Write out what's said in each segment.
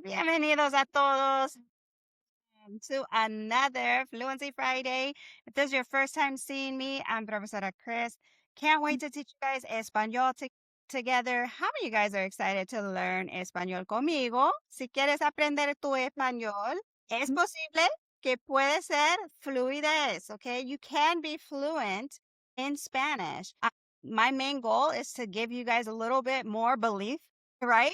Bienvenidos a todos to another Fluency Friday. If this is your first time seeing me, I'm Professora Chris. Can't wait to teach you guys Español together. How many of you guys are excited to learn Español conmigo? Si quieres aprender tu español, es posible que puede ser fluidez, okay? You can be fluent in Spanish. My main goal is to give you guys a little bit more belief, right?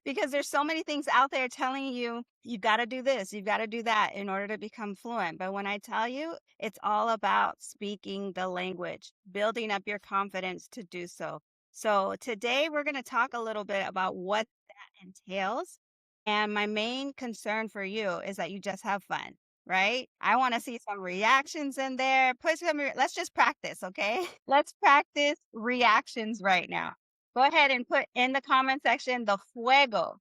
Because there's so many things out there telling you, you got to do this, you've got to do that in order to become fluent. But when I tell you, it's all about speaking the language, building up your confidence to do so. So today we're going to talk a little bit about what that entails. And my main concern for you is that you just have fun, right? I want to see some reactions in there. Let's just practice, okay? Let's practice reactions right now. Go ahead and put in the comment section the fuego,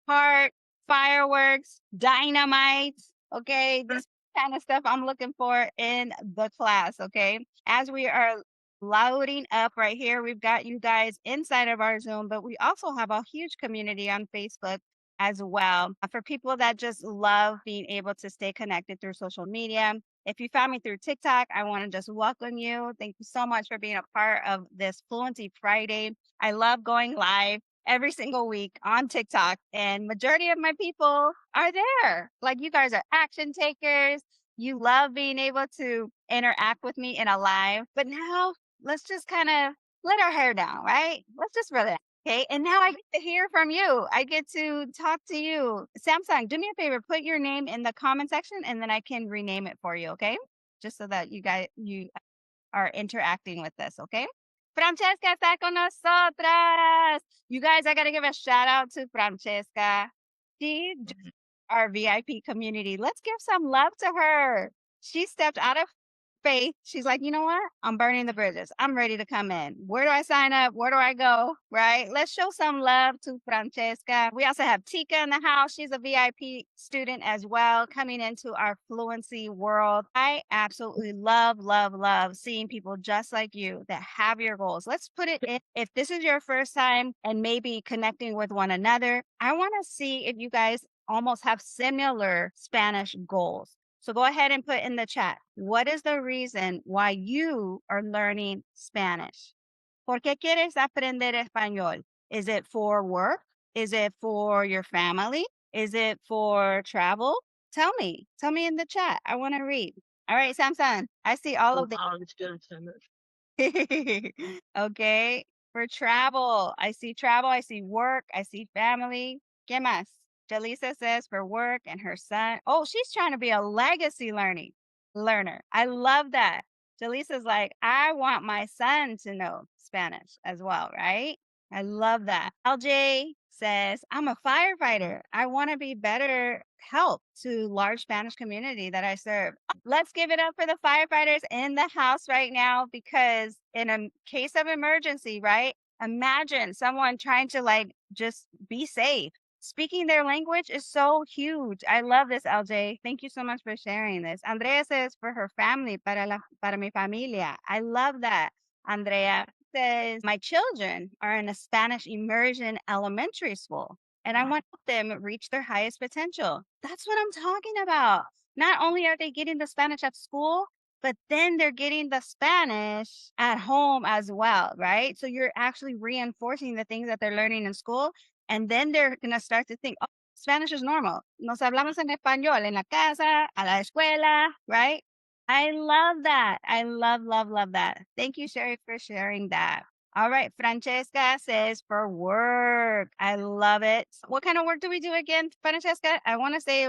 heart, fireworks, dynamite. Okay. This kind of stuff I'm looking for in the class. Okay. As we are loading up right here, we've got you guys inside of our Zoom, but we also have a huge community on Facebook as well for people that just love being able to stay connected through social media. If you found me through TikTok, I want to just welcome you. Thank you so much for being a part of this Fluency Friday. I love going live every single week on TikTok, and majority of my people are there. Like, you guys are action takers. You love being able to interact with me in a live. But now let's just kind of let our hair down, right? Let's just relax. Okay, and now I get to hear from you. I get to talk to you. Samsung, do me a favor, put your name in the comment section and then I can rename it for you, okay? Just so that you are interacting with this, okay? Francesca está con nosotras. You guys, I got to give a shout out to Francesca. She joined our VIP community. Let's give some love to her. She stepped out of faith. She's like, you know what? I'm burning the bridges. I'm ready to come in. Where do I sign up? Where do I go? Right? Let's show some love to Francesca. We also have Tika in the house. She's a VIP student as well, coming into our fluency world. I absolutely love seeing people just like you that have your goals. Let's put it in. If this is your first time and maybe connecting with one another, I want to see if you guys almost have similar Spanish goals. So go ahead and put in the chat, what is the reason why you are learning Spanish? ¿Por qué quieres aprender español? Is it for work? Is it for your family? Is it for travel? Tell me in the chat. I want to read. All right, Samson, I see all of the. Okay, for travel. I see work, I see family. ¿Qué más? Jaleesa says for work and her son. Oh, she's trying to be a legacy learner. I love that. Jaleesa's like, I want my son to know Spanish as well, right? I love that. LJ says, I'm a firefighter. I want to be better help to large Spanish community that I serve. Let's give it up for the firefighters in the house right now, because in a case of emergency, right? Imagine someone trying to just be safe. Speaking their language is so huge. I love this, LJ. Thank you so much for sharing this. Andrea says for her family, para mi familia. I love that. Andrea says, my children are in a Spanish immersion elementary school, and I want them reach their highest potential. That's what I'm talking about. Not only are they getting the Spanish at school, but then they're getting the Spanish at home as well, right? So you're actually reinforcing the things that they're learning in school. And then they're going to start to think, oh, Spanish is normal. Nos hablamos en español en la casa, a la escuela, right? I love that. I love that. Thank you, Sherry, for sharing that. All right. Francesca says for work. I love it. What kind of work do we do again, Francesca? I want to say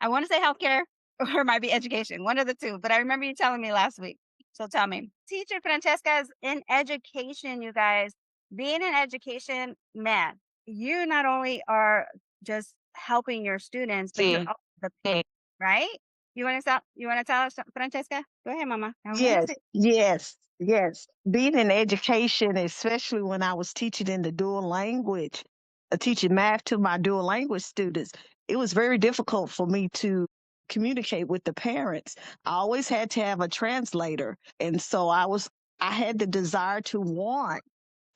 healthcare, or it might be education, one of the two. But I remember you telling me last week. So tell me. Teacher Francesca is in education, you guys. Being in education, man, you not only are just helping your students, but you're also the parent, right? You want to tell us, Francesca? Go ahead, Mama. Yes. Being in education, especially when I was teaching in the dual language, teaching math to my dual language students, it was very difficult for me to communicate with the parents. I always had to have a translator. And so I had the desire to want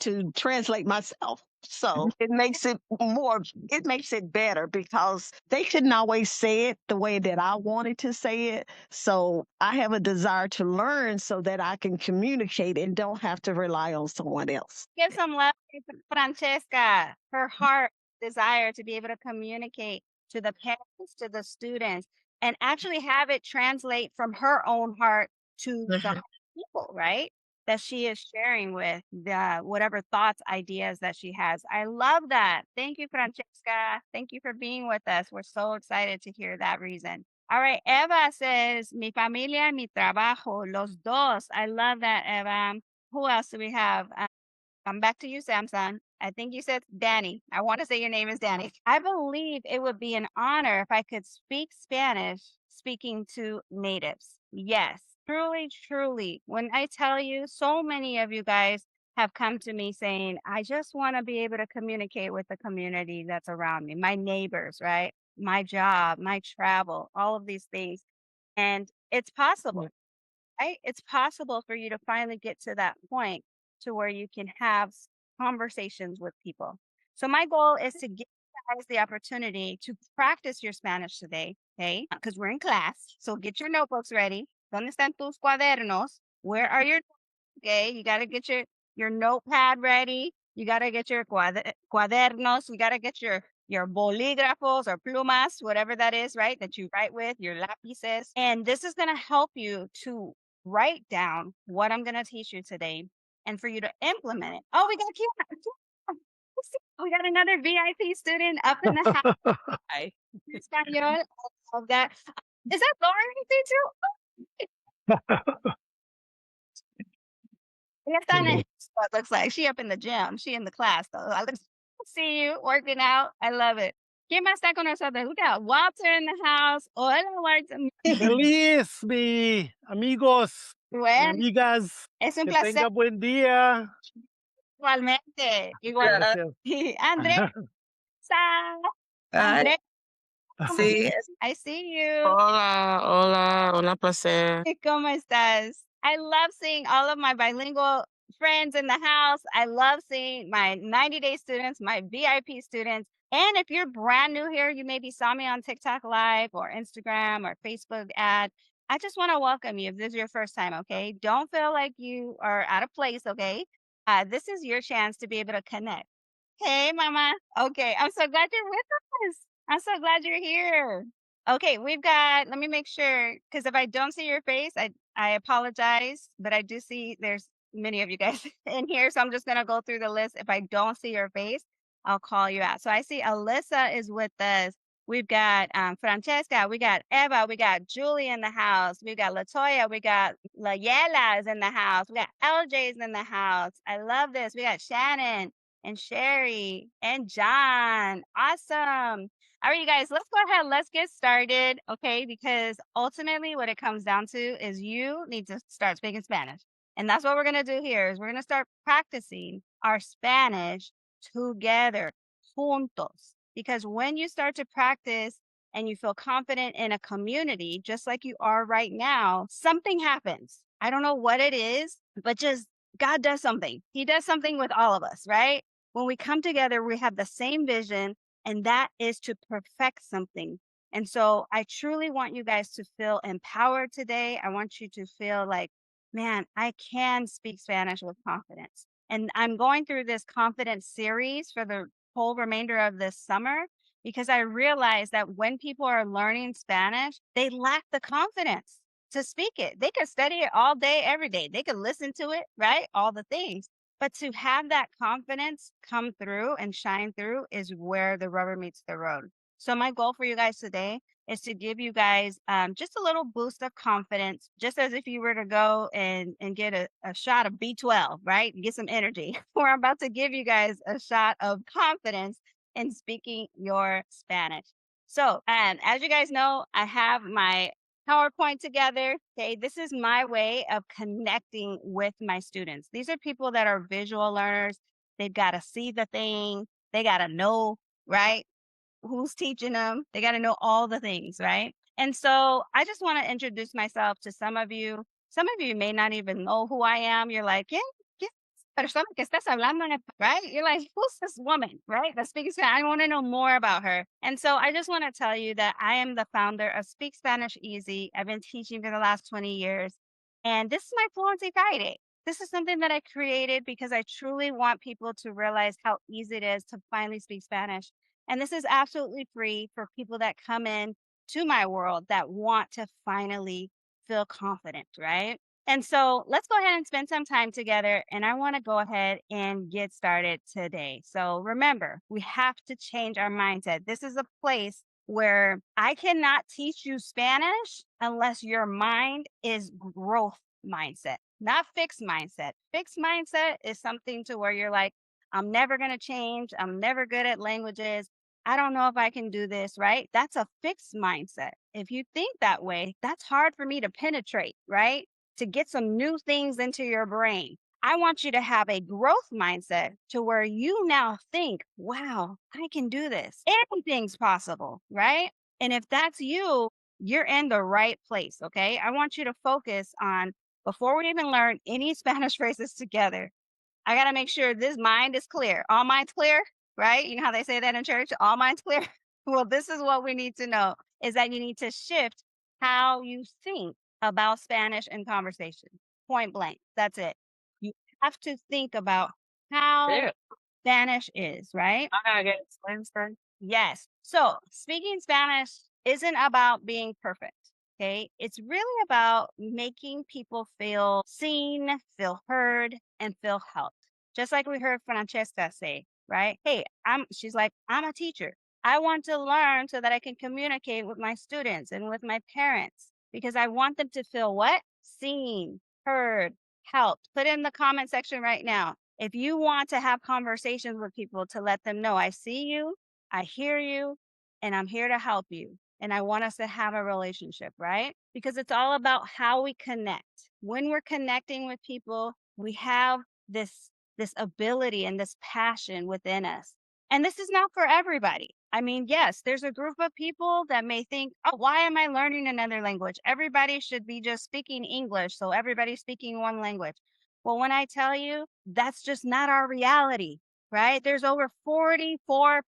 to translate myself. So it makes it better because they couldn't always say it the way that I wanted to say it. So I have a desire to learn so that I can communicate and don't have to rely on someone else. Give some love to Francesca, her heart desire to be able to communicate to the parents, to the students, and actually have it translate from her own heart to the Mhm. people, right? That she is sharing with the whatever thoughts, ideas that she has. I love that. Thank you, Francesca. Thank you for being with us. We're so excited to hear that reason. All right, Eva says, mi familia, mi trabajo, los dos. I love that, Eva. Who else do we have? Come back to you, Samson. I think you said Danny. I want to say your name is Danny. I believe it would be an honor if I could speak Spanish speaking to natives. Yes, truly, truly. When I tell you, so many of you guys have come to me saying, I just want to be able to communicate with the community that's around me, my neighbors, right? My job, my travel, all of these things. And it's possible, right? It's possible for you to finally get to that point to where you can have conversations with people. So my goal is to give you guys the opportunity to practice your Spanish today, okay? Because we're in class. So get your notebooks ready. ¿Dónde están tus cuadernos? Where are your okay? You got to get your notepad ready. You got to get your cuadernos. You got to get your bolígrafos or plumas, whatever that is, right? That you write with, your lápices. And this is going to help you to write down what I'm going to teach you today and for you to implement it. Oh, we got Kiana. We got another VIP student up in the house. Hi. Espanol. I love that. Is that Lauren too? Ella está in it looks like. She up in the gym. She in the class, though. I look see you working out. I love it. ¿Quién más está con nosotros? We got Walter in the house. Hola, Walter. Feliz, mi amigos y Bueno, amigas. es un Que placer tenga buen día. igualmente. Igualmente. Yeah. Gracias. Andrés, Hi. Andrés, ¿cómo Sí. estás? I see you. Hola, hola, hola, placer. ¿Cómo estás? I love seeing all of my bilingual friends in the house. I love seeing my 90-day students, my VIP students. And if you're brand new here, you maybe saw me on TikTok Live or Instagram or Facebook ad. I just want to welcome you if this is your first time, okay? Don't feel like you are out of place, okay? This is your chance to be able to connect. Hey, Mama. Okay, I'm so glad you're with us. I'm so glad you're here. Okay, we've got, let me make sure, because if I don't see your face, I apologize, but I do see there's many of you guys in here. So I'm just going to go through the list. If I don't see your face, I'll call you out. So I see Alyssa is with us. We've got Francesca, we got Eva, we got Julie in the house, we got Latoya, we got Layela is in the house, we got LJ's in the house. I love this. We got Shannon and Sherry and John. Awesome. All right, you guys, let's go ahead. Let's get started, okay? Because ultimately what it comes down to is you need to start speaking Spanish. And that's what we're going to do here is we're going to start practicing our Spanish together, juntos. Because when you start to practice and you feel confident in a community, just like you are right now, something happens. I don't know what it is, but just God does something. He does something with all of us, right? When we come together, we have the same vision, and that is to perfect something. And so I truly want you guys to feel empowered today. I want you to feel like, man, I can speak Spanish with confidence. And I'm going through this confidence series for the whole remainder of this summer because I realize that when people are learning Spanish, they lack the confidence to speak it. They could study it all day, every day. They could listen to it, right? All the things. But to have that confidence come through and shine through is where the rubber meets the road. So my goal for you guys today is to give you guys just a little boost of confidence, just as if you were to go and get a shot of B12, right? Get some energy. We're about to give you guys a shot of confidence in speaking your Spanish. So as you guys know, I have my PowerPoint together. Okay, this is my way of connecting with my students. These are people that are visual learners. They've got to see the thing. They got to know, right? Who's teaching them. They got to know all the things, right? And so I just want to introduce myself to some of you. Some of you may not even know who I am. You're like, yeah, yeah. persona que estás hablando en right? You're like, who's this woman, right? That speaks Spanish. I want to know more about her. And so I just want to tell you that I am the founder of Speak Spanish Easy. I've been teaching for the last 20 years. And this is my Fluency Friday. This is something that I created because I truly want people to realize how easy it is to finally speak Spanish. And this is absolutely free for people that come in to my world that want to finally feel confident, right? And so let's go ahead and spend some time together. And I want to go ahead and get started today. So remember, we have to change our mindset. This is a place where I cannot teach you Spanish unless your mind is growth mindset, not fixed mindset. Fixed mindset is something to where you're like, I'm never going to change. I'm never good at languages. I don't know if I can do this, right? That's a fixed mindset. If you think that way, that's hard for me to penetrate, right? To get some new things into your brain. I want you to have a growth mindset to where you now think, wow, I can do this. Anything's possible, right? And if that's you, you're in the right place, okay? I want you to focus on, before we even learn any Spanish phrases together, I got to make sure this mind is clear. All minds clear, right? You know how they say that in church? All minds clear. Well, this is what we need to know is that you need to shift how you think about Spanish in conversation. Point blank. That's it. You have to think about how Yeah. Spanish is, right? I gotta get explained first. Yes. So speaking Spanish isn't about being perfect. Okay. It's really about making people feel seen, feel heard, and feel helped. Just like we heard Francesca say, right? Hey, she's like, I'm a teacher. I want to learn so that I can communicate with my students and with my parents because I want them to feel what? Seen, heard, helped. Put in the comment section right now. If you want to have conversations with people to let them know, I see you, I hear you, and I'm here to help you. And I want us to have a relationship, right? Because it's all about how we connect. When we're connecting with people, we have this ability and this passion within us. And this is not for everybody. I mean, yes, there's a group of people that may think, oh, why am I learning another language? Everybody should be just speaking English. So everybody's speaking one language. Well, when I tell you, that's just not our reality, right? There's over 44%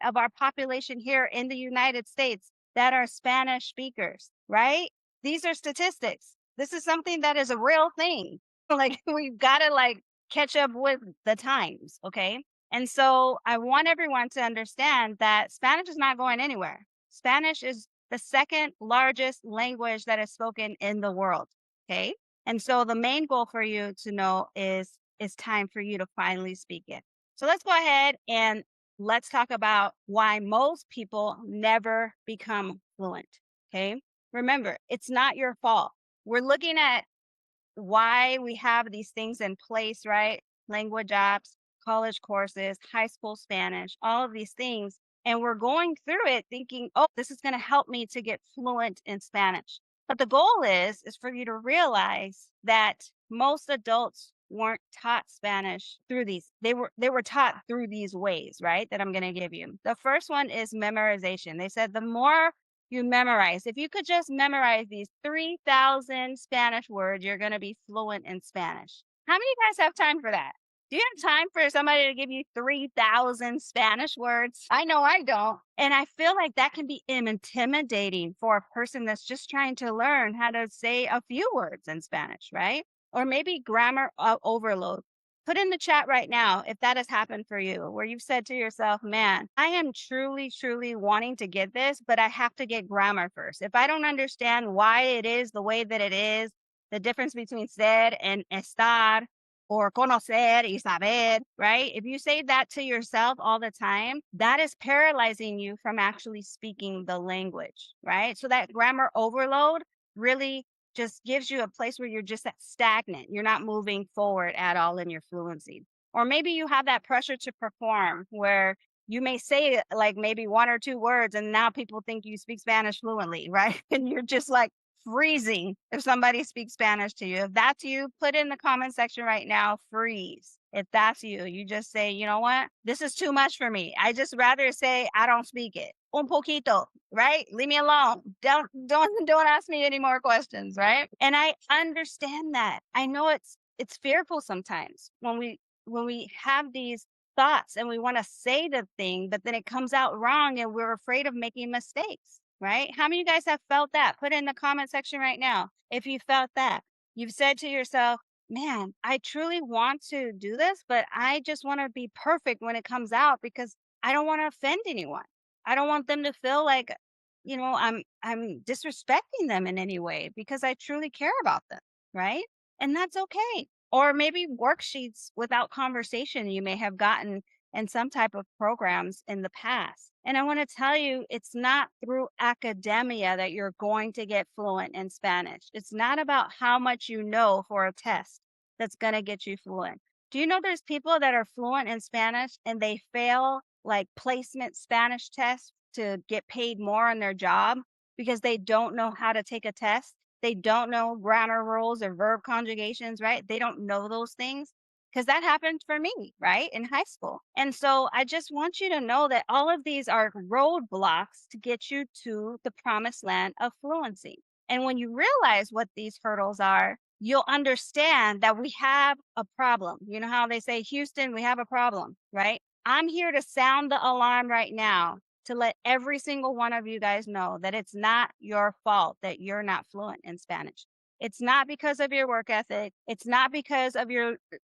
of our population here in the United States that are Spanish speakers, right? These are statistics. This is something that is a real thing. Like we've got to like catch up with the times, okay? And so I want everyone to understand that Spanish is not going anywhere. Spanish is the second largest language that is spoken in the world, okay? And so the main goal for you to know is it's time for you to finally speak it. So let's go ahead and let's talk about why most people never become fluent. Okay. Remember, it's not your fault. We're looking at why we have these things in place, right? Language apps, college courses, high school Spanish, all of these things. And we're going through it thinking, oh, this is going to help me to get fluent in Spanish. But the goal is for you to realize that most adults weren't taught Spanish through these. They were taught through these ways, right? That I'm going to give you. The first one is memorization. They said the more you memorize, if you could just memorize these 3,000 Spanish words, you're going to be fluent in Spanish. How many of you guys have time for that? Do you have time for somebody to give you 3,000 Spanish words? I know I don't. And I feel like that can be intimidating for a person that's just trying to learn how to say a few words in Spanish, right? Or maybe grammar overload. Put in the chat right now if that has happened for you, where you've said to yourself, man, I am truly, truly wanting to get this, but I have to get grammar first. If I don't understand why it is the way that it is, the difference between ser and estar, or conocer y saber, right? If you say that to yourself all the time, that is paralyzing you from actually speaking the language, right? So that grammar overload really just gives you a place where you're just stagnant. You're not moving forward at all in your fluency. Or maybe you have that pressure to perform where you may say like maybe one or two words and now people think you speak Spanish fluently, right? And you're just like freezing if somebody speaks Spanish to you. If that's you, put in the comment section right now, freeze. If that's you, you just say, you know what? This is too much for me. I just rather say I don't speak it. Un poquito, right? Leave me alone. Don't ask me any more questions, right? And I understand that. I know it's it's fearful sometimes when we have these thoughts and we want to say the thing, but then it comes out wrong and we're afraid of making mistakes, right? How many of you guys have felt that? Put it in the comment section right now if you felt that. You've said to yourself, man, I truly want to do this, but I just want to be perfect when it comes out because I don't want to offend anyone. I don't want them to feel like, I'm disrespecting them in any way because I truly care about them, right? And that's okay. Or maybe worksheets without conversation you may have gotten in some type of programs in the past. And I want to tell you, it's not through academia that you're going to get fluent in Spanish. It's not about how much you know for a test that's going to get you fluent. Do you know there's people that are fluent in Spanish and they fail like placement Spanish tests to get paid more on their job because they don't know how to take a test? They don't know grammar rules or verb conjugations, right? They don't know those things because that happened for me, right? In high school. And so I just want you to know that all of these are roadblocks to get you to the promised land of fluency. And when you realize what these hurdles are, you'll understand that we have a problem. You know how they say, Houston, we have a problem, right? I'm here to sound the alarm right now to let every single one of you guys know that it's not your fault that you're not fluent in Spanish. It's not because of your work ethic. It's not because of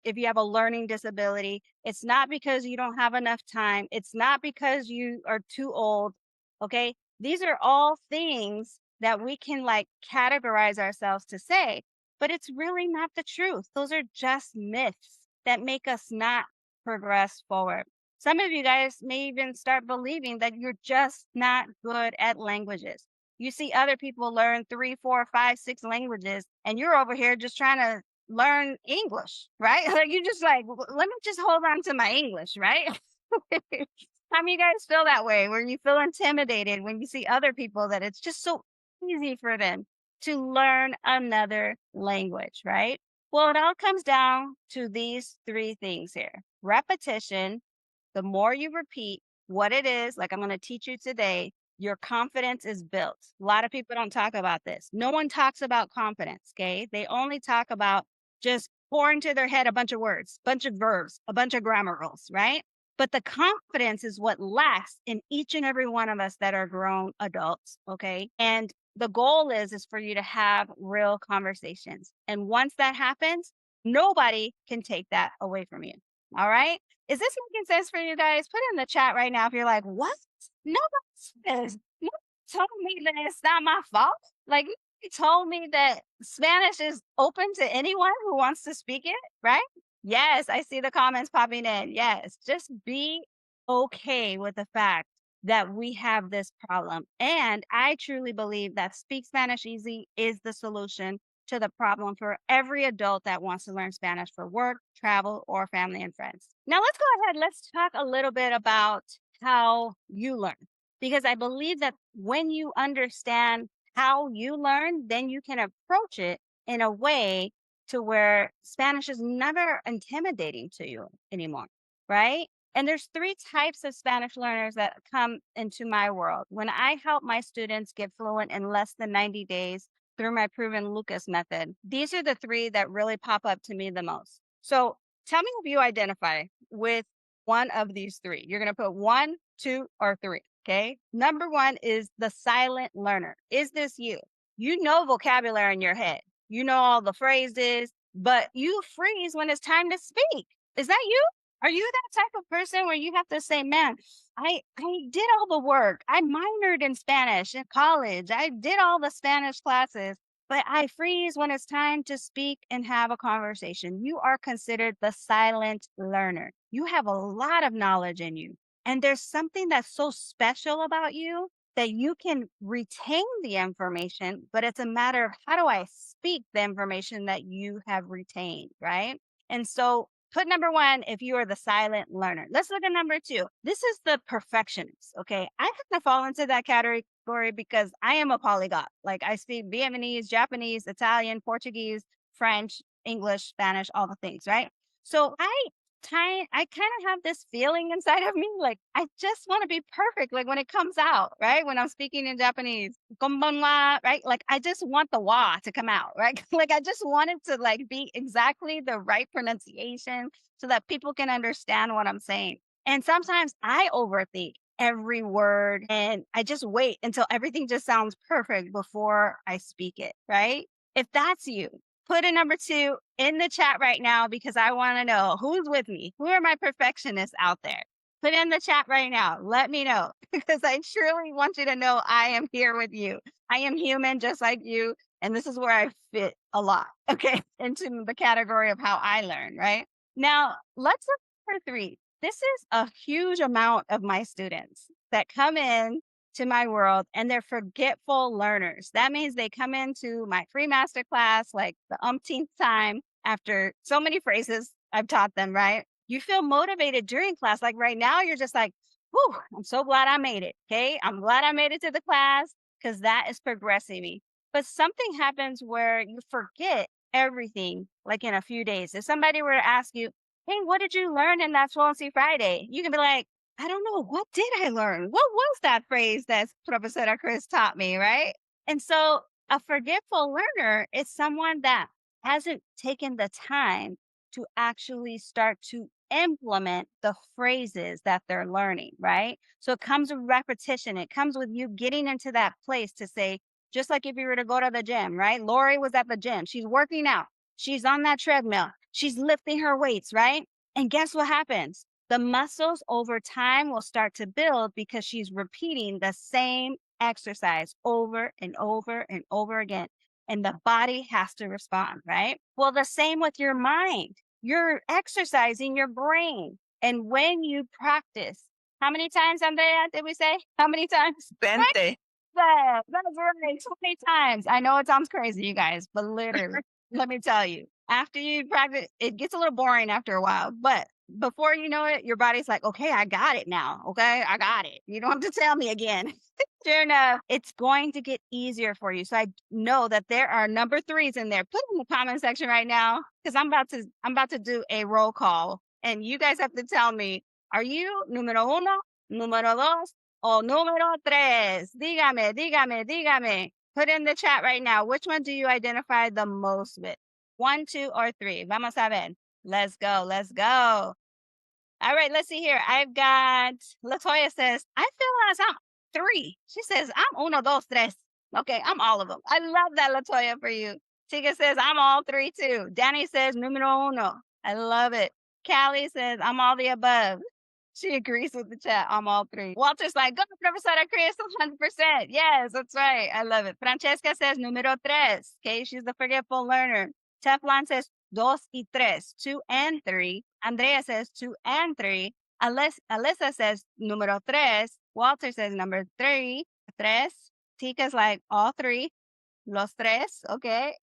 if you have a learning disability. It's not because you don't have enough time. It's not because you are too old. Okay. These are all things that we can like categorize ourselves to say, but it's really not the truth. Those are just myths that make us not progress forward. Some of you guys may even start believing that you're just not good at languages. You see other people learn 3, 4, 5, 6 languages, and you're over here just trying to learn English, right? Like you just like, let me just hold on to my English, right? How many of you guys feel that way where you feel intimidated when you see other people that it's just so easy for them to learn another language, right? Well, it all comes down to these 3 things here. Repetition. The more you repeat what it is, like I'm going to teach you today, your confidence is built. A lot of people don't talk about this. No one talks about confidence, okay? They only talk about just pour into their head a bunch of words, bunch of verbs, a bunch of grammar rules, right? But the confidence is what lasts in each and every one of us that are grown adults, okay? And the goal is for you to have real conversations. And once that happens, nobody can take that away from you. All right? Is this making sense for you guys? Put it in the chat right now if you're like, what? Nobody says. Nobody told me that it's not my fault. Like, you told me that Spanish is open to anyone who wants to speak it, right? Yes, I see the comments popping in. Yes, just be okay with the fact that we have this problem. And I truly believe that Speak Spanish Easy is the solution to the problem for every adult that wants to learn Spanish for work, travel, or family and friends. Now, let's go ahead. Let's talk a little bit about how you learn, because I believe that when you understand how you learn, then you can approach it in a way to where Spanish is never intimidating to you anymore, right? And there's 3 types of Spanish learners that come into my world. When I help my students get fluent in less than 90 days through my proven Lucas method, these are the 3 that really pop up to me the most. So tell me if you identify with one of these 3. You're going to put 1, 2, or 3. Okay. Number 1 is the silent learner. Is this you? You know vocabulary in your head. You know all the phrases, but you freeze when it's time to speak. Is that you? Are you that type of person where you have to say, man, I did all the work. I minored in Spanish in college. I did all the Spanish classes, but I freeze when it's time to speak and have a conversation. You are considered the silent learner. You have a lot of knowledge in you. And there's something that's so special about you that you can retain the information, but it's a matter of how do I speak the information that you have retained, right? And so put number 1 if you are the silent learner. Let's look at number 2. This is the perfectionist, okay? I kind of fall into that category because I am a polyglot. Like I speak Vietnamese, Japanese, Italian, Portuguese, French, English, Spanish, all the things, right? So I I kind of have this feeling inside of me, like I just want to be perfect. Like when it comes out, right? When I'm speaking in Japanese, konbanwa, right? Like I just want the wa to come out, right? Like I just want it to like be exactly the right pronunciation so that people can understand what I'm saying. And sometimes I overthink every word and I just wait until everything just sounds perfect before I speak it, right? If that's you, put a number 2 in the chat right now because I want to know who's with me. Who are my perfectionists out there? Put in the chat right now. Let me know because I truly want you to know I am here with you. I am human just like you. And this is where I fit a lot, okay, into the category of how I learn, right? Now, let's look for 3. This is a huge amount of my students that come in to my world and they're forgetful learners. That means they come into my free masterclass like the umpteenth time after so many phrases I've taught them, right? You feel motivated during class. Like right now, you're just like, whew, I'm so glad I made it. Okay. I'm glad I made it to the class because that is progressing me. But something happens where you forget everything like in a few days. If somebody were to ask you, hey, what did you learn in that Fluency Friday? You can be like, I don't know. What did I learn? What was that phrase that Professor Chris taught me, right? And so a forgetful learner is someone that hasn't taken the time to actually start to implement the phrases that they're learning, right? So it comes with repetition. It comes with you getting into that place to say, just like if you were to go to the gym, right? Lori was at the gym. She's working out. She's on that treadmill. She's lifting her weights, right? And guess what happens? The muscles over time will start to build because she's repeating the same exercise over and over and over again. And the body has to respond, right? Well, the same with your mind. You're exercising your brain. And when you practice, how many times, Andrea, did we say? How many times? 20. That's right. 20 times. I know it sounds crazy, you guys, but literally, let me tell you, after you practice, it gets a little boring after a while, but before you know it, your body's like, okay, I got it now. Okay, I got it. You don't have to tell me again. Sure enough, it's going to get easier for you. So I know that there are number 3s in there. Put in the comment section right now because I'm about to do a roll call, and you guys have to tell me: are you número 1, número 2, o número 3? Dígame. Put in the chat right now. Which one do you identify the most with? 1, 2, or 3? Vamos a ver. Let's go. All right, let's see here. I've got Latoya says, I feel as I'm 3. She says, I'm 1, 2, 3. Okay, I'm all of them. I love that, Latoya, for you. Tika says, I'm all 3 too. Danny says, numero 1. I love it. Callie says, I'm all the above. She agrees with the chat. I'm all 3. Walter's like, go, Professora Chris, 100%. Yes, that's right. I love it. Francesca says, numero 3. Okay, she's the forgetful learner. Teflon says, 2 y 3, 2 and 3. Andrea says 2 and 3. Alyssa says número 3. Walter says number 3. Tika's like all 3. Los 3. Okay.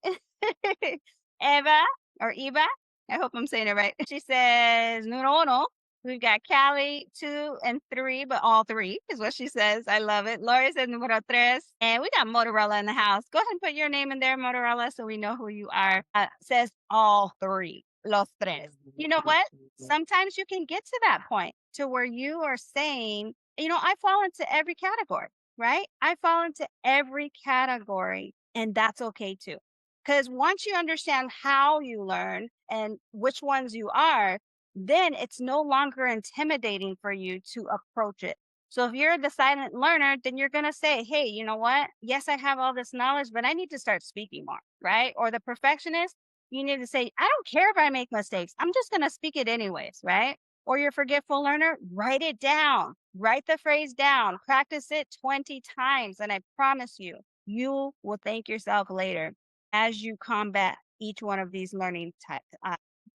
Eva or Eva. I hope I'm saying it right. She says número 1. We've got Callie 2 and 3, but all 3 is what she says. I love it. Lori says número 3. And we got Motorola in the house. Go ahead and put your name in there, Motorola, so we know who you are. Says all 3. Los 3. You know what? Sometimes you can get to that point to where you are saying, I fall into every category, right? I fall into every category, and that's okay too. Because once you understand how you learn and which ones you are, then it's no longer intimidating for you to approach it. So if you're the silent learner, then you're going to say, hey, you know what? Yes, I have all this knowledge, but I need to start speaking more, right? Or the perfectionist, you need to say, I don't care if I make mistakes. I'm just going to speak it anyways, right? Or your forgetful learner, write it down. Write the phrase down. Practice it 20 times. And I promise you, you will thank yourself later as you combat each one of these learning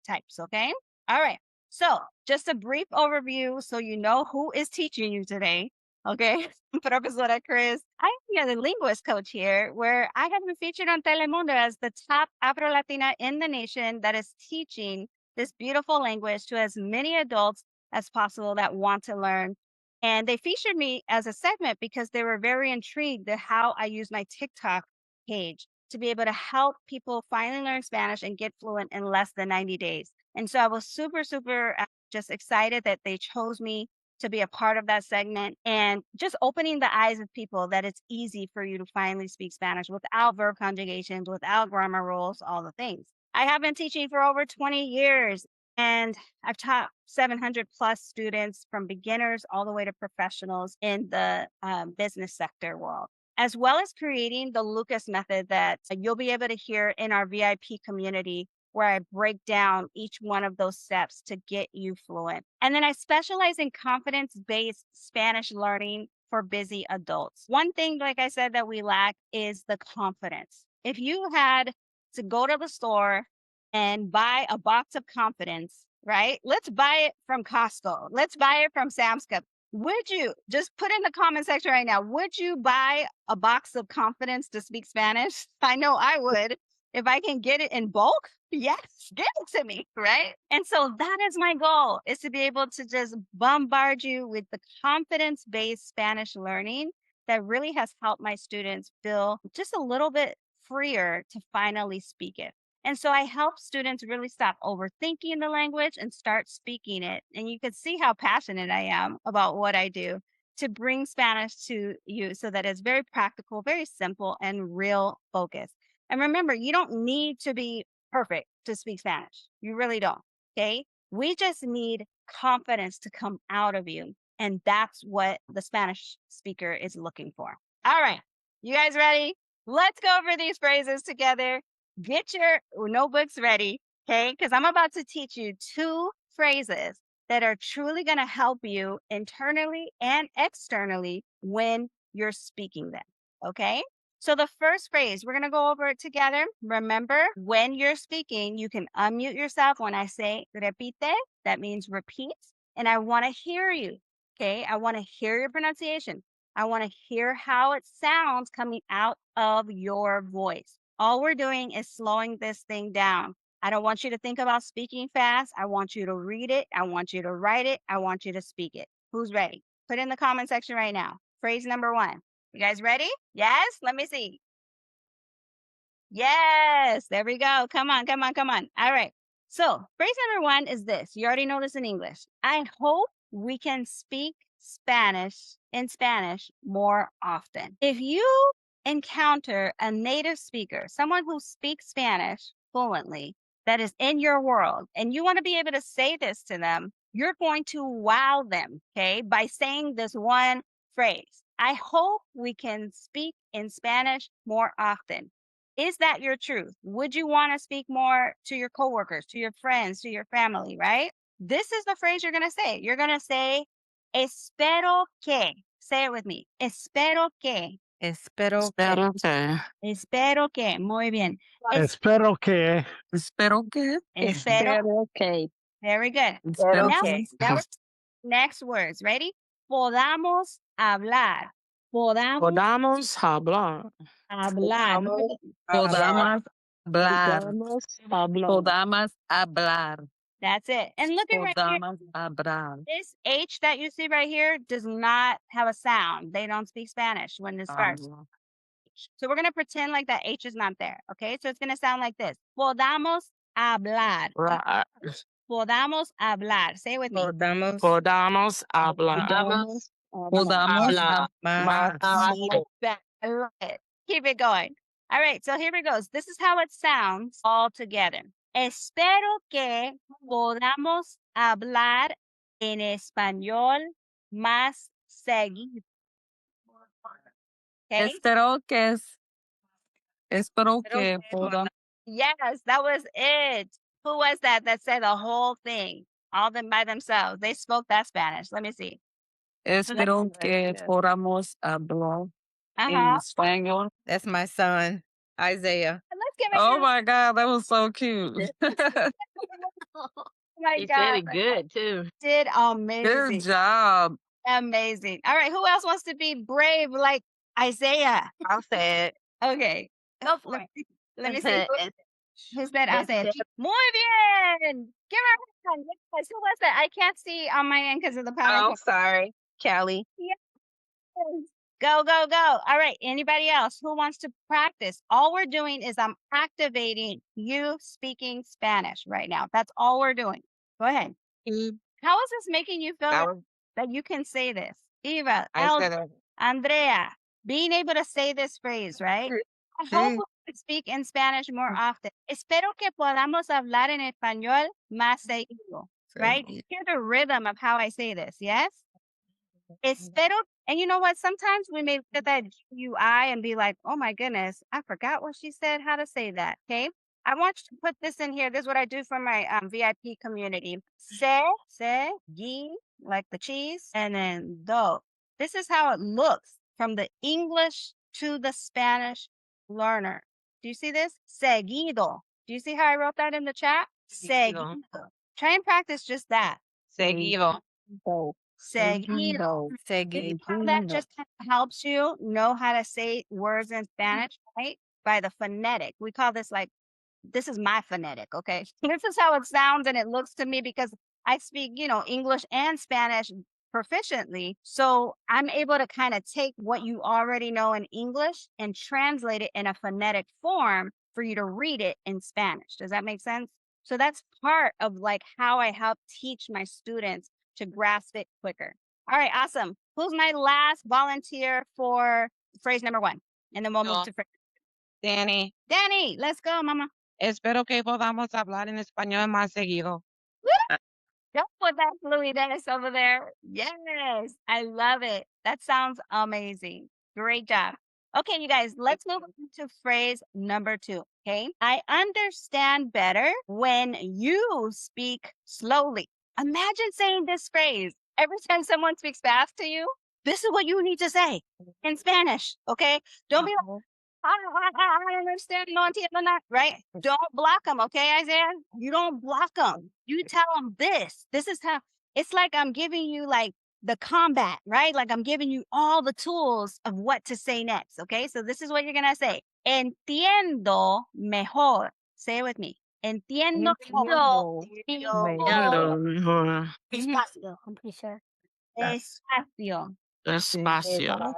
types, okay? All right. So just a brief overview so you know who is teaching you today. Okay. Professora Chris. I'm the linguist coach here, where I have been featured on Telemundo as the top Afro-Latina in the nation that is teaching this beautiful language to as many adults as possible that want to learn. And they featured me as a segment because they were very intrigued at how I use my TikTok page to be able to help people finally learn Spanish and get fluent in less than 90 days. And so I was super just excited that they chose me to be a part of that segment and just opening the eyes of people that it's easy for you to finally speak Spanish without verb conjugations, without grammar rules, all the things. I have been teaching for over 20 years and I've taught 700 plus students from beginners all the way to professionals in the business sector world, as well as creating the Lucas method that you'll be able to hear in our VIP community, where I break down each one of those steps to get you fluent. And then I specialize in confidence-based Spanish learning for busy adults. One thing, like I said, that we lack is the confidence. If you had to go to the store and buy a box of confidence, right? Let's buy it from Costco. Let's buy it from Sam's Club. Would you just put in the comment section right now, would you buy a box of confidence to speak Spanish? I know I would. If I can get it in bulk, yes, give it to me, right? And so that is my goal, is to be able to just bombard you with the confidence-based Spanish learning that really has helped my students feel just a little bit freer to finally speak it. And so I help students really stop overthinking the language and start speaking it. And you can see how passionate I am about what I do to bring Spanish to you so that it's very practical, very simple, and real focus. And remember, you don't need to be perfect to speak Spanish. You really don't. Okay. We just need confidence to come out of you. And that's what the Spanish speaker is looking for. All right. You guys ready? Let's go over these phrases together. Get your notebooks ready. Okay. Because I'm about to teach you 2 phrases that are truly going to help you internally and externally when you're speaking them. Okay. So the first phrase, we're going to go over it together. Remember, when you're speaking, you can unmute yourself when I say repite. That means repeat. And I want to hear you. Okay. I want to hear your pronunciation. I want to hear how it sounds coming out of your voice. All we're doing is slowing this thing down. I don't want you to think about speaking fast. I want you to read it. I want you to write it. I want you to speak it. Who's ready? Put it in the comment section right now. Phrase number 1. You guys ready? Yes? Let me see. Yes. There we go. Come on, come on, come on. All right. So phrase number 1 is this. You already know this in English. I hope we can speak in Spanish more often. If you encounter a native speaker, someone who speaks Spanish fluently, that is in your world, and you want to be able to say this to them, you're going to wow them, okay, by saying this one phrase. I hope we can speak in Spanish more often. Is that your truth? Would you want to speak more to your coworkers, to your friends, to your family, right? This is the phrase you're going to say. You're going to say, espero que. Say it with me. Espero que. Espero que. Espero que. Muy bien. Espero que. Espero que. Espero. Okay. Very good. Espero Now, que. next words. Ready? Podamos hablar. Podamos hablar. Hablar. Podamos hablar. Podamos Podamos hablar. That's it. And look at right here. Podamos hablar. This H that you see right here does not have a sound. They don't speak Spanish when this starts. So we're going to pretend like that H is not there. Okay. So it's going to sound like this. Podamos hablar. Right. Podamos hablar. Say it with me. Podamos hablar. Podamos hablar. I love it. Keep it going. All right. So here it goes. This is how it sounds all together. Espero que podamos hablar en español más seguido. Okay? Espero que podamos. Yes, that was it. Who was that said the whole thing? All them by themselves. They spoke that Spanish. Let me see. Espero que podamos hablar en Uh-huh. español. That's my son, Isaiah. Let's give it Oh my God, that was so cute. Oh my He God. said it good too. Did amazing. Good job. Amazing. All right. Who else wants to be brave like Isaiah? I'll say it. Okay. Go for it. Let me see. Who said Isaiah? Muy bien. Give her a hand. Yes. Who was that? I can't see on my end because of the power. Oh, sorry, Callie. Yes. Go, go, go. All right. Anybody else who wants to practice? All we're doing is I'm activating you speaking Spanish right now. That's all we're doing. Go ahead. How is this making you feel That was, that you can say this? Eva, I said it. Andrea, being able to say this phrase, right? I hope Sí. we can speak in Spanish more often. Espero que podamos hablar en español más seguido, right? Hear the rhythm of how I say this, yes? Espero, and you know what? Sometimes we may look at that UI and be like, oh my goodness, I forgot what she said, how to say that, okay? I want you to put this in here. This is what I do for my VIP community. Gi, like the cheese, and then do. This is how it looks from the English to the Spanish learner. Do you see this? Seguido. Do you see how I wrote that in the chat? Seguido. Try and practice just that. Seguido. Seguido. Seguido. That just helps you know how to say words in Spanish, right? By the phonetic. We call this like, this is my phonetic, okay? This is how it sounds and it looks to me because I speak, English and Spanish proficiently. So I'm able to kind of take what you already know in English and translate it in a phonetic form for you to read it in Spanish. Does that make sense? So that's part of like how I help teach my students to grasp it quicker. All right, awesome. Who's my last volunteer for phrase number 1? And then we'll move to phrase. Danny, let's go, mama. Espero que podamos hablar en español más seguido. Don't put that fluidness over there. Yes, I love it. That sounds amazing. Great job. Okay, you guys, let's move on to phrase number 2. Okay. I understand better when you speak slowly. Imagine saying this phrase every time someone speaks fast to you. This is what you need to say in Spanish. Okay. Don't be like, I understand, no entiendo nada, right? Don't block them, okay, Isaiah? You don't block them. You tell them this. This is how, it's like I'm giving you like the combat, right? Like I'm giving you all the tools of what to say next, okay? So this is what you're going to say. Entiendo mejor. Say it with me. Entiendo mejor. Despacio, I'm pretty sure. Despacio. Espacio.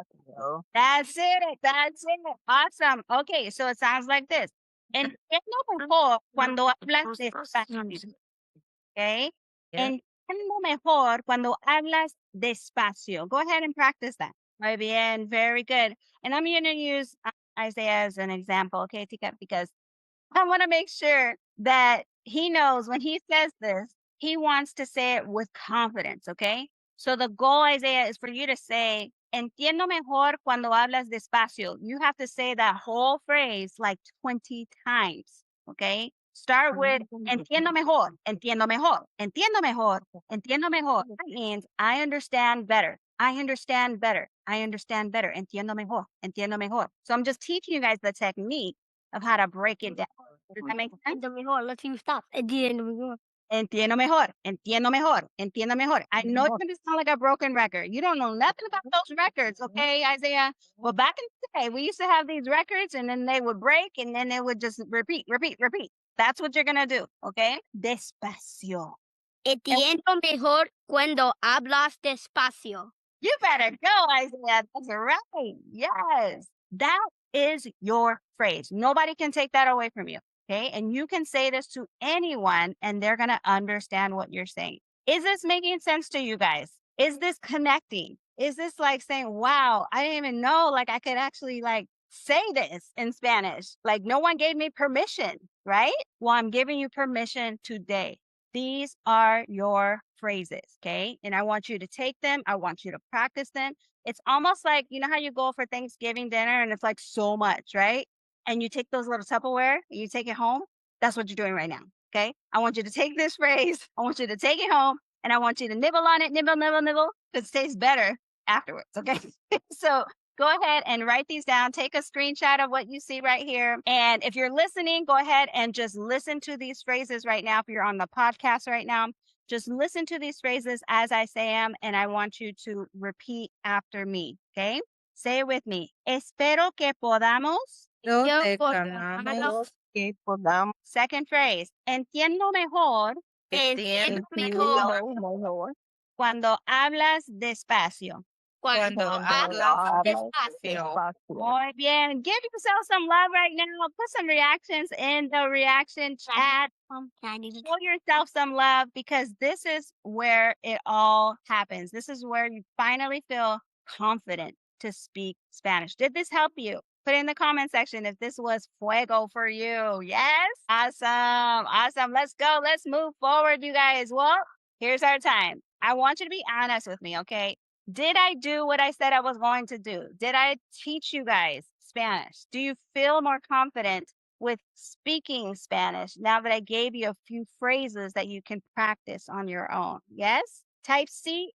That's it. That's it. Awesome. Okay, so it sounds like this. Entiendo mejor cuando hablas despacio. Okay. Entiendo mejor cuando hablas despacio. Go ahead and practice that. Muy bien. Very good. And I'm going to use Isaiah as an example, okay, Tika, because I want to make sure that he knows when he says this, he wants to say it with confidence, okay? So the goal, Isaiah, is for you to say, entiendo mejor cuando hablas despacio. You have to say that whole phrase like 20 times, okay? Start with entiendo mejor, entiendo mejor, entiendo mejor, entiendo mejor. That means I understand better. I understand better. I understand better. Entiendo mejor, entiendo mejor. So I'm just teaching you guys the technique of how to break it down. Does that make sense? Entiendo mejor, let's you stop. Entiendo mejor. Entiendo mejor, entiendo mejor, entiendo mejor. I know it's going to sound like a broken record. You don't know nothing about those records, okay, Isaiah? Well, back in the day, we used to have these records and then they would break and then they would just repeat, repeat, repeat. That's what you're going to do, okay? Despacio. Entiendo mejor cuando hablas despacio. You better go, Isaiah. That's right. Yes. That is your phrase. Nobody can take that away from you. Okay. And you can say this to anyone and they're going to understand what you're saying. Is this making sense to you guys? Is this connecting? Is this like saying, wow, I didn't even know like I could actually like say this in Spanish? Like no one gave me permission, right? Well, I'm giving you permission today. These are your phrases, okay? And I want you to take them. I want you to practice them. It's almost like, you know how you go for Thanksgiving dinner and it's like so much, right? And you take those little Tupperware and you take it home. That's what you're doing right now, okay? I want you to take this phrase. I want you to take it home and I want you to nibble on it, nibble, nibble, nibble, because it tastes better afterwards, okay? So go ahead and write these down. Take a screenshot of what you see right here. And if you're listening, go ahead and just listen to these phrases right now. If you're on the podcast right now, just listen to these phrases as I say them. And I want you to repeat after me. Okay. Say it with me. Espero que podamos. Second phrase. Entiendo mejor. Entiendo mejor Cuando hablas despacio. Cuando hablas despacio. Muy bien. Give yourself some love right now. Put some reactions in the reaction chat. Show yourself some love because this is where it all happens. This is where you finally feel confident to speak Spanish. Did this help you? Put in the comment section if this was fuego for you. Yes? Awesome. Awesome. Let's go. Let's move forward, you guys. Well, here's our time. I want you to be honest with me, okay? Did I do what I said I was going to do? Did I teach you guys Spanish? Do you feel more confident with speaking Spanish now that I gave you a few phrases that you can practice on your own? Yes? Type C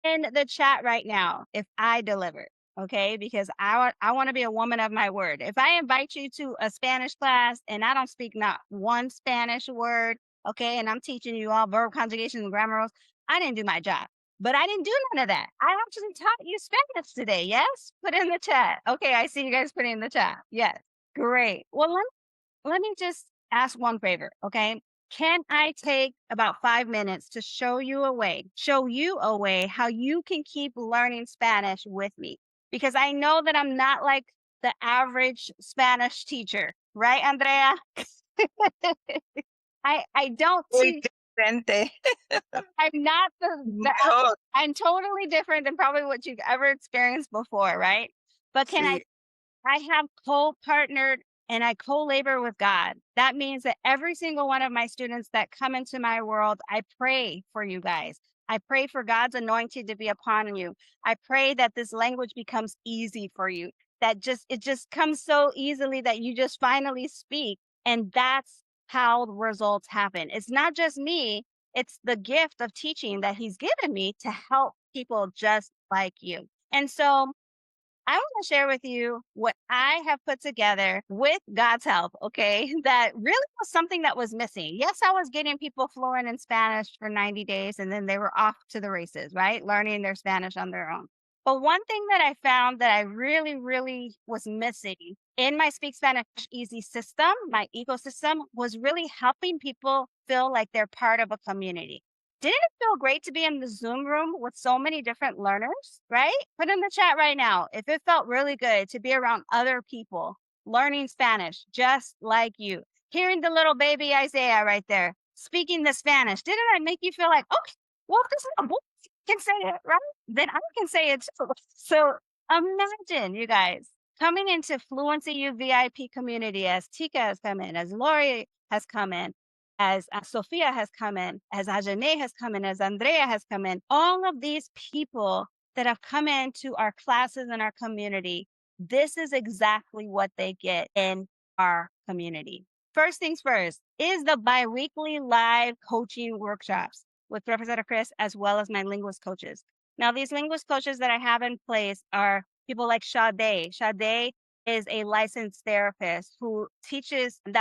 in the chat right now if I delivered. Okay, because I want to be a woman of my word. If I invite you to a Spanish class and I don't speak not one Spanish word, okay, and I'm teaching you all verb conjugations and grammar rules, I didn't do my job. But I didn't do none of that. I actually taught you Spanish today. Yes? Put in the chat. Okay, I see you guys putting in the chat. Yes. Great. Well, let me just ask one favor, okay? Can I take about 5 minutes to show you a way how you can keep learning Spanish with me? Because I know that I'm not like the average Spanish teacher, right, Andrea? I don't Muy teach. diferente. I'm not Mejor. I'm totally different than probably what you've ever experienced before, right? But can Sí. I have co-partnered and I co-labor with God. That means that every single one of my students that come into my world, I pray for you guys. I pray for God's anointing to be upon you. I pray that this language becomes easy for you, that it just comes so easily that you just finally speak. And that's how the results happen. It's not just me, it's the gift of teaching that He's given me to help people just like you. And so I want to share with you what I have put together with God's help, okay? That really was something that was missing. Yes, I was getting people fluent in Spanish for 90 days and then they were off to the races, right? Learning their Spanish on their own. But one thing that I found that I really, really was missing in my Speak Spanish Easy system, my ecosystem, was really helping people feel like they're part of a community. Didn't it feel great to be in the Zoom room with so many different learners, right? Put in the chat right now if it felt really good to be around other people learning Spanish just like you. Hearing the little baby Isaiah right there speaking the Spanish. Didn't that make you feel like, okay, well, if this little boy can say it, right? Then I can say it too. So imagine, you guys, coming into Fluency U VIP community as Tika has come in, as Lori has come in, as Sophia has come in, as Ajane has come in, as Andrea has come in, all of these people that have come into our classes and our community, this is exactly what they get in our community. First things first is the biweekly live coaching workshops with Representative Chris, as well as my linguist coaches. Now, these linguist coaches that I have in place are people like Sade. Sade is a licensed therapist who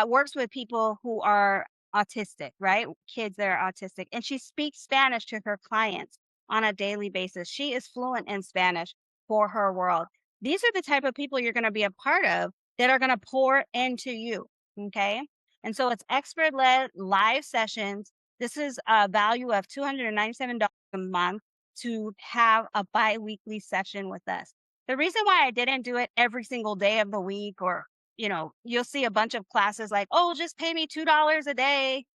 works with people who are autistic, right? Kids that are autistic. And she speaks Spanish to her clients on a daily basis. She is fluent in Spanish for her world. These are the type of people you're going to be a part of that are going to pour into you. Okay. And so it's expert led live sessions. This is a value of $297 a month to have a bi-weekly session with us. The reason why I didn't do it every single day of the week, or you'll see a bunch of classes like, oh, just pay me $2 a day,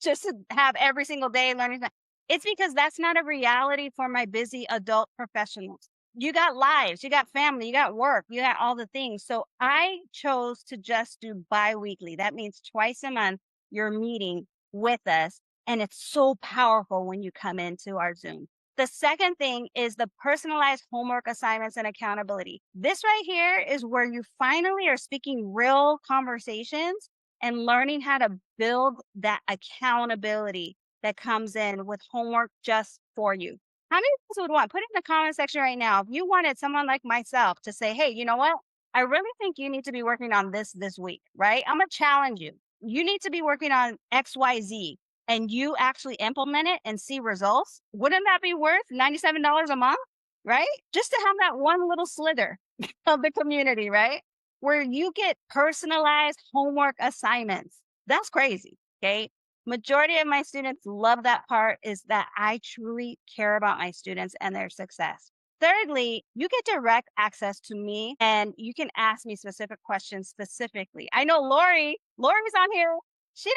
just to have every single day learning. It's because that's not a reality for my busy adult professionals. You got lives, you got family, you got work, you got all the things. So I chose to just do bi-weekly. That means twice a month you're meeting with us. And it's so powerful when you come into our Zoom. The second thing is the personalized homework assignments and accountability. This right here is where you finally are speaking real conversations and learning how to build that accountability that comes in with homework just for you. How many of us would want? Put it in the comment section right now. If you wanted someone like myself to say, hey, you know what? I really think you need to be working on this week, right? I'm going to challenge you. You need to be working on XYZ and you actually implement it and see results. Wouldn't that be worth $97 a month, right? Just to have that one little slither of the community, right? Where you get personalized homework assignments. That's crazy, okay? Majority of my students love that part, is that I truly care about my students and their success. Thirdly, you get direct access to me and you can ask me specific questions specifically. I know Lori's on here. She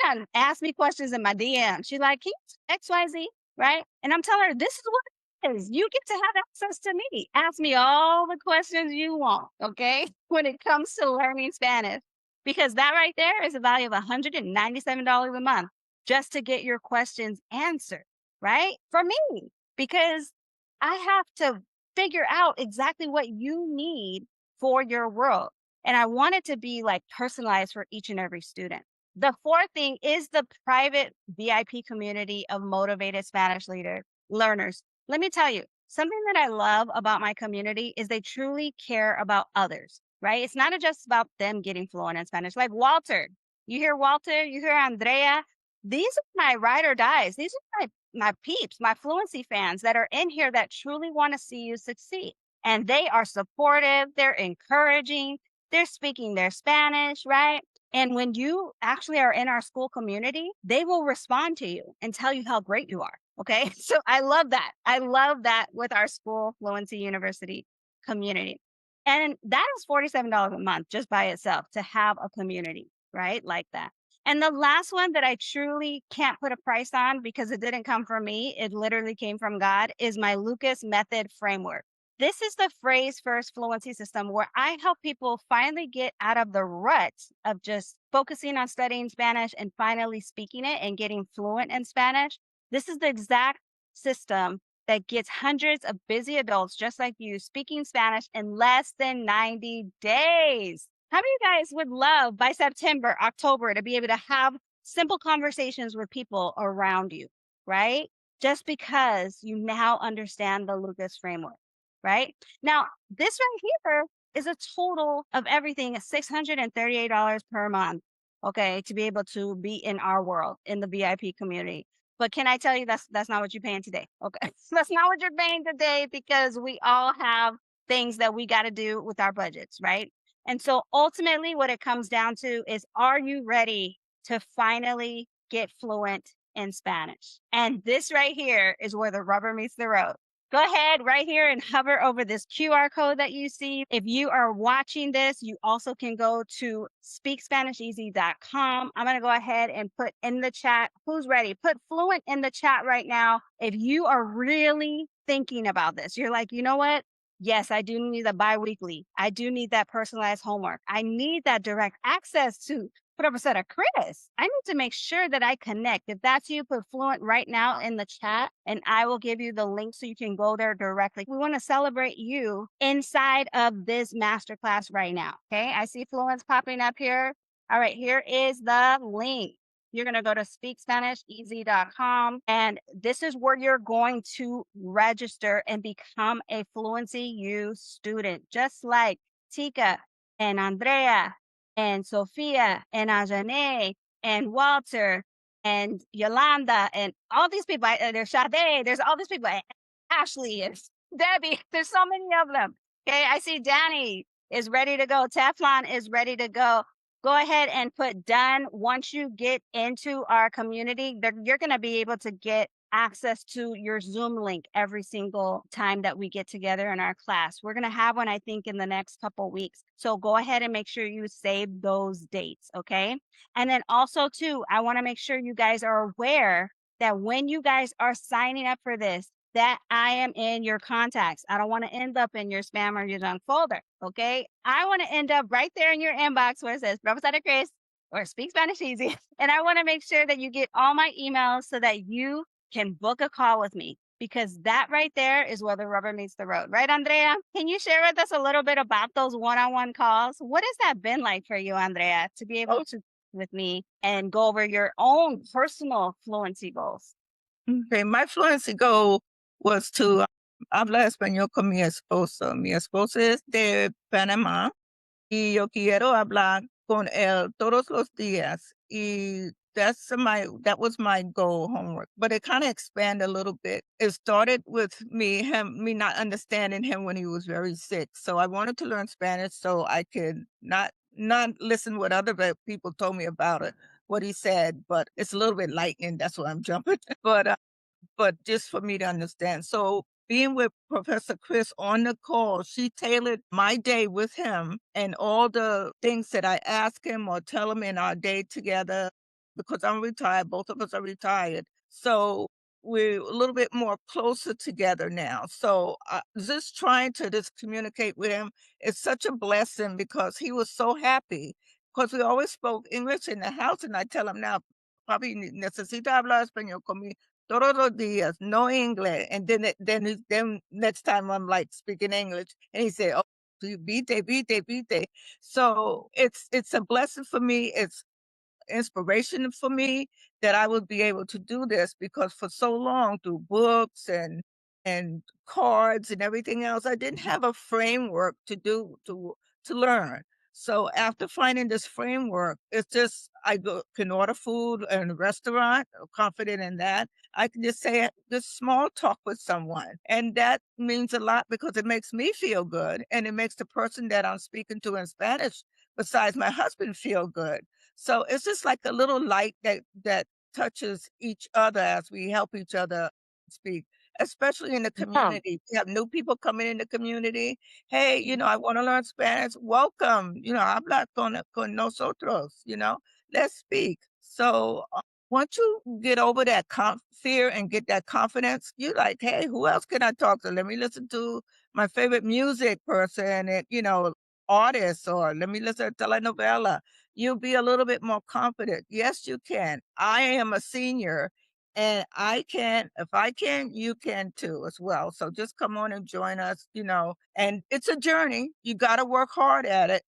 done asked me questions in my DM. She's like, "Can you XYZ?" Right? And I'm telling her, this is what it is. You get to have access to me. Ask me all the questions you want, okay? When it comes to learning Spanish. Because that right there is a value of $197 a month just to get your questions answered, right? For me, because I have to figure out exactly what you need for your world. And I want it to be like personalized for each and every student. The fourth thing is the private VIP community of motivated Spanish learners. Let me tell you, something that I love about my community is they truly care about others, right? It's not just about them getting fluent in Spanish. Like Walter, you hear Andrea. These are my ride or dies. These are my peeps, my fluency fans that are in here that truly want to see you succeed. And they are supportive, they're encouraging, they're speaking their Spanish, right? And when you actually are in our school community, they will respond to you and tell you how great you are. Okay. So I love that. I love that with our school Fluency University community. And that is $47 a month just by itself to have a community, right? Like that. And the last one that I truly can't put a price on because it didn't come from me, it literally came from God, is my Lucas Method Framework. This is the phrase first fluency system where I help people finally get out of the rut of just focusing on studying Spanish and finally speaking it and getting fluent in Spanish. This is the exact system that gets hundreds of busy adults just like you speaking Spanish in less than 90 days. How many of you guys would love by September, October to be able to have simple conversations with people around you, right? Just because you now understand the Lucas framework, right? Now, this right here is a total of everything $638 per month, okay, to be able to be in our world, in the VIP community. But can I tell you that's not what you're paying today? Okay. That's not what you're paying today because we all have things that we got to do with our budgets, right? And so ultimately what it comes down to is, are you ready to finally get fluent in Spanish? And this right here is where the rubber meets the road. Go ahead right here and hover over this QR code that you see. If you are watching this, you also can go to speakspanisheasy.com. I'm going to go ahead and put in the chat. Who's ready? Put fluent in the chat right now. If you are really thinking about this, you're like, you know what? Yes, I do need the biweekly. I do need that personalized homework. I need that direct access to Professor Chris. I need to make sure that I connect. If that's you, put Fluent right now in the chat and I will give you the link so you can go there directly. We want to celebrate you inside of this masterclass right now. Okay, I see Fluent's popping up here. All right, here is the link. You're going to go to speakspanisheasy.com and this is where you're going to register and become a Fluency U student, just like Tika and Andrea and Sophia and Ajane and Walter and Yolanda and all these people. There's Sade, there's all these people. Ashley and Debbie, there's so many of them. Okay, I see Danny is ready to go. Teflon is ready to go. Go ahead and put done. Once you get into our community, you're going to be able to get access to your Zoom link every single time that we get together in our class. We're going to have one, I think, in the next couple weeks. So go ahead and make sure you save those dates, okay? And then also, too, I want to make sure you guys are aware that when you guys are signing up for this, that I am in your contacts. I don't want to end up in your spam or your junk folder, okay? I want to end up right there in your inbox where it says Professor Chris or Speak Spanish Easy. And I want to make sure that you get all my emails so that you can book a call with me because that right there is where the rubber meets the road. Right, Andrea? Can you share with us a little bit about those one-on-one calls? What has that been like for you, Andrea, to be able to with me and go over your own personal fluency goals? Okay, my fluency goal was to hablar español con mi esposo. Mi esposo es de Panamá y yo quiero hablar con él todos los días. Y that was my goal homework, but it kind of expanded a little bit. It started with me not understanding him when he was very sick. So I wanted to learn Spanish so I could not listen what other people told me about it, what he said, but it's a little bit lightning. That's why I'm jumping. But just for me to understand. So being with Professor Chris on the call, she tailored my day with him and all the things that I ask him or tell him in our day together because I'm retired. Both of us are retired. So we're a little bit more closer together now. So just trying to just communicate with him is such a blessing because he was so happy because we always spoke English in the house. And I tell him now, papi, necesita hablar español conmigo todos los días, no inglés. And then next time I'm like speaking English, and he said, "Oh, vite, vite, vite." So it's a blessing for me. It's inspiration for me that I would be able to do this because for so long through books and cards and everything else, I didn't have a framework to learn. So after finding this framework, it's just can order food in a restaurant, confident in that. I can just say just small talk with someone. And that means a lot because it makes me feel good. And it makes the person that I'm speaking to in Spanish, besides my husband, feel good. So it's just like a little light that touches each other as we help each other speak, especially in the community. We have new people coming in the community. Hey, I want to learn Spanish. Welcome. Habla con nosotros, let's speak. So once you get over that fear and get that confidence, you're like, hey, who else can I talk to? Let me listen to my favorite music person and, artists, or let me listen to telenovela. You'll be a little bit more confident. Yes, you can. I am a senior and I can, if I can, you can too as well. So just come on and join us, and it's a journey. You got to work hard at it,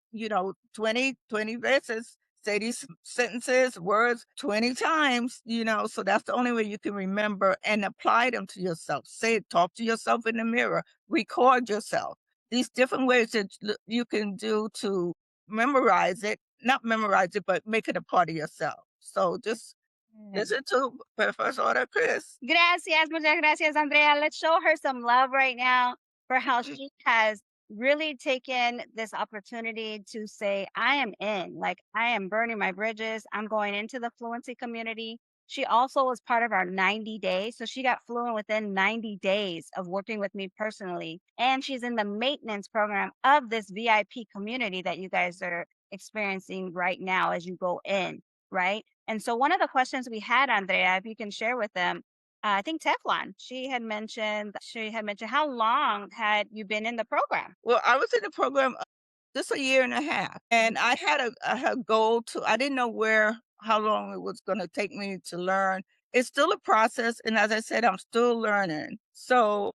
20 veces, say these sentences, words 20 times, so that's the only way you can remember and apply them to yourself. Say it, talk to yourself in the mirror, record yourself. These different ways that you can do to memorize it, not memorize it, but make it a part of yourself. So just listen to Professor Chris. Gracias, muchas gracias, Andrea. Let's show her some love right now for how she has really taken this opportunity to say, I am in, like, I am burning my bridges. I'm going into the fluency community. She also was part of our 90 days. So she got fluent within 90 days of working with me personally. And she's in the maintenance program of this VIP community that you guys are experiencing right now as you go in, right? And so one of the questions we had, Andrea, if you can share with them, I think Teflon, she had mentioned how long had you been in the program? Well, I was in the program just a year and a half, and I had a goal I didn't know how long it was going to take me to learn. It's still a process, and as I said, I'm still learning. So,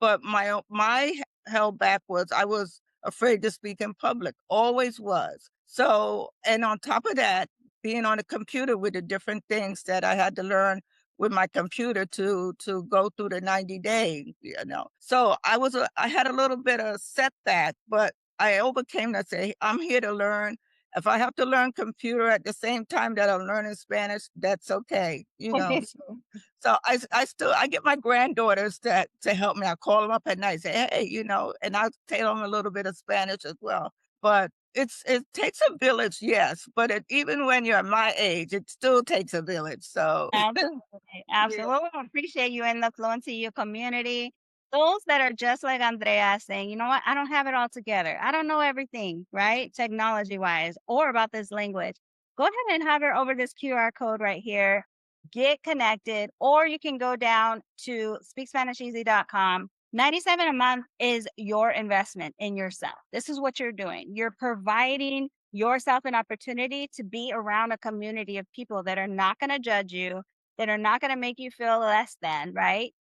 but my held back was I was afraid to speak in public, always was. So, and on top of that, being on a computer with the different things that I had to learn with my computer to go through the 90 days, So I had a little bit of setback, but I overcame that. Say, I'm here to learn. If I have to learn computer at the same time that I'm learning Spanish, that's okay. So I get my granddaughters to help me. I call them up at night, say, hey, and I tell them a little bit of Spanish as well. But it takes a village, yes. But even when you're my age, it still takes a village. So Absolutely. Absolutely. We appreciate you in the Fluency U community. Those that are just like Andrea saying, you know what, I don't have it all together. I don't know everything, right? Technology wise or about this language. Go ahead and hover over this QR code right here. Get connected, or you can go down to speakspanisheasy.com. 97 a month is your investment in yourself. This is what you're doing. You're providing yourself an opportunity to be around a community of people that are not going to judge you, that are not going to make you feel less than, right?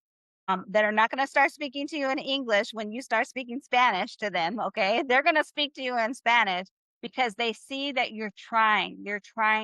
That are not going to start speaking to you in English when you start speaking Spanish to them, okay? They're going to speak to you in Spanish because they see that you're trying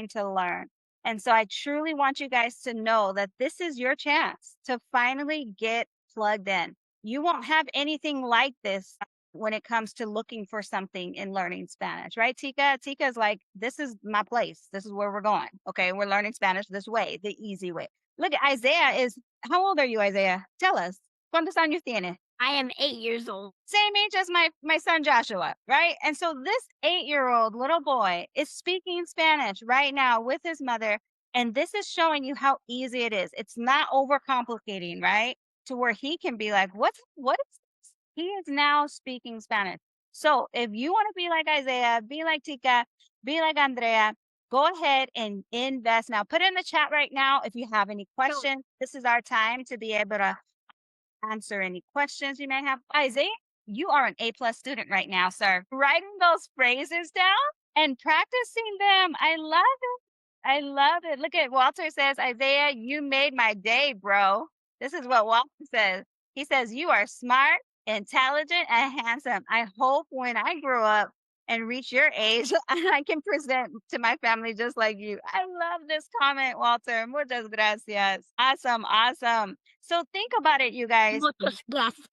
to learn. And so I truly want you guys to know that this is your chance to finally get plugged in. You won't have anything like this when it comes to looking for something in learning Spanish, right, Tika? Tika's like, this is my place. This is where we're going. Okay, we're learning Spanish this way, the easy way. Look, Isaiah is, how old are you, Isaiah? Tell us. ¿Cuántos años tiene? I am 8 years old. Same age as my son Joshua, right? And so this 8-year-old little boy is speaking Spanish right now with his mother. And this is showing you how easy it is. It's not overcomplicating, right? to where he can be like, what is this? He is now speaking Spanish. So if you want to be like Isaiah, be like Tika, be like Andrea, go ahead and invest now. Put in the chat right now if you have any questions. This is our time to be able to answer any questions you may have. Isaiah, you are an A+ student right now, sir. Writing those phrases down and practicing them. I love it. I love it. Look at Walter says, Isaiah, you made my day, bro. This is what Walter says. He says, you are smart, intelligent, and handsome. I hope when I grow up and reach your age, I can present to my family just like you. I love this comment, Walter. Muchas gracias. Awesome, awesome. So think about it, you guys. Muchas gracias.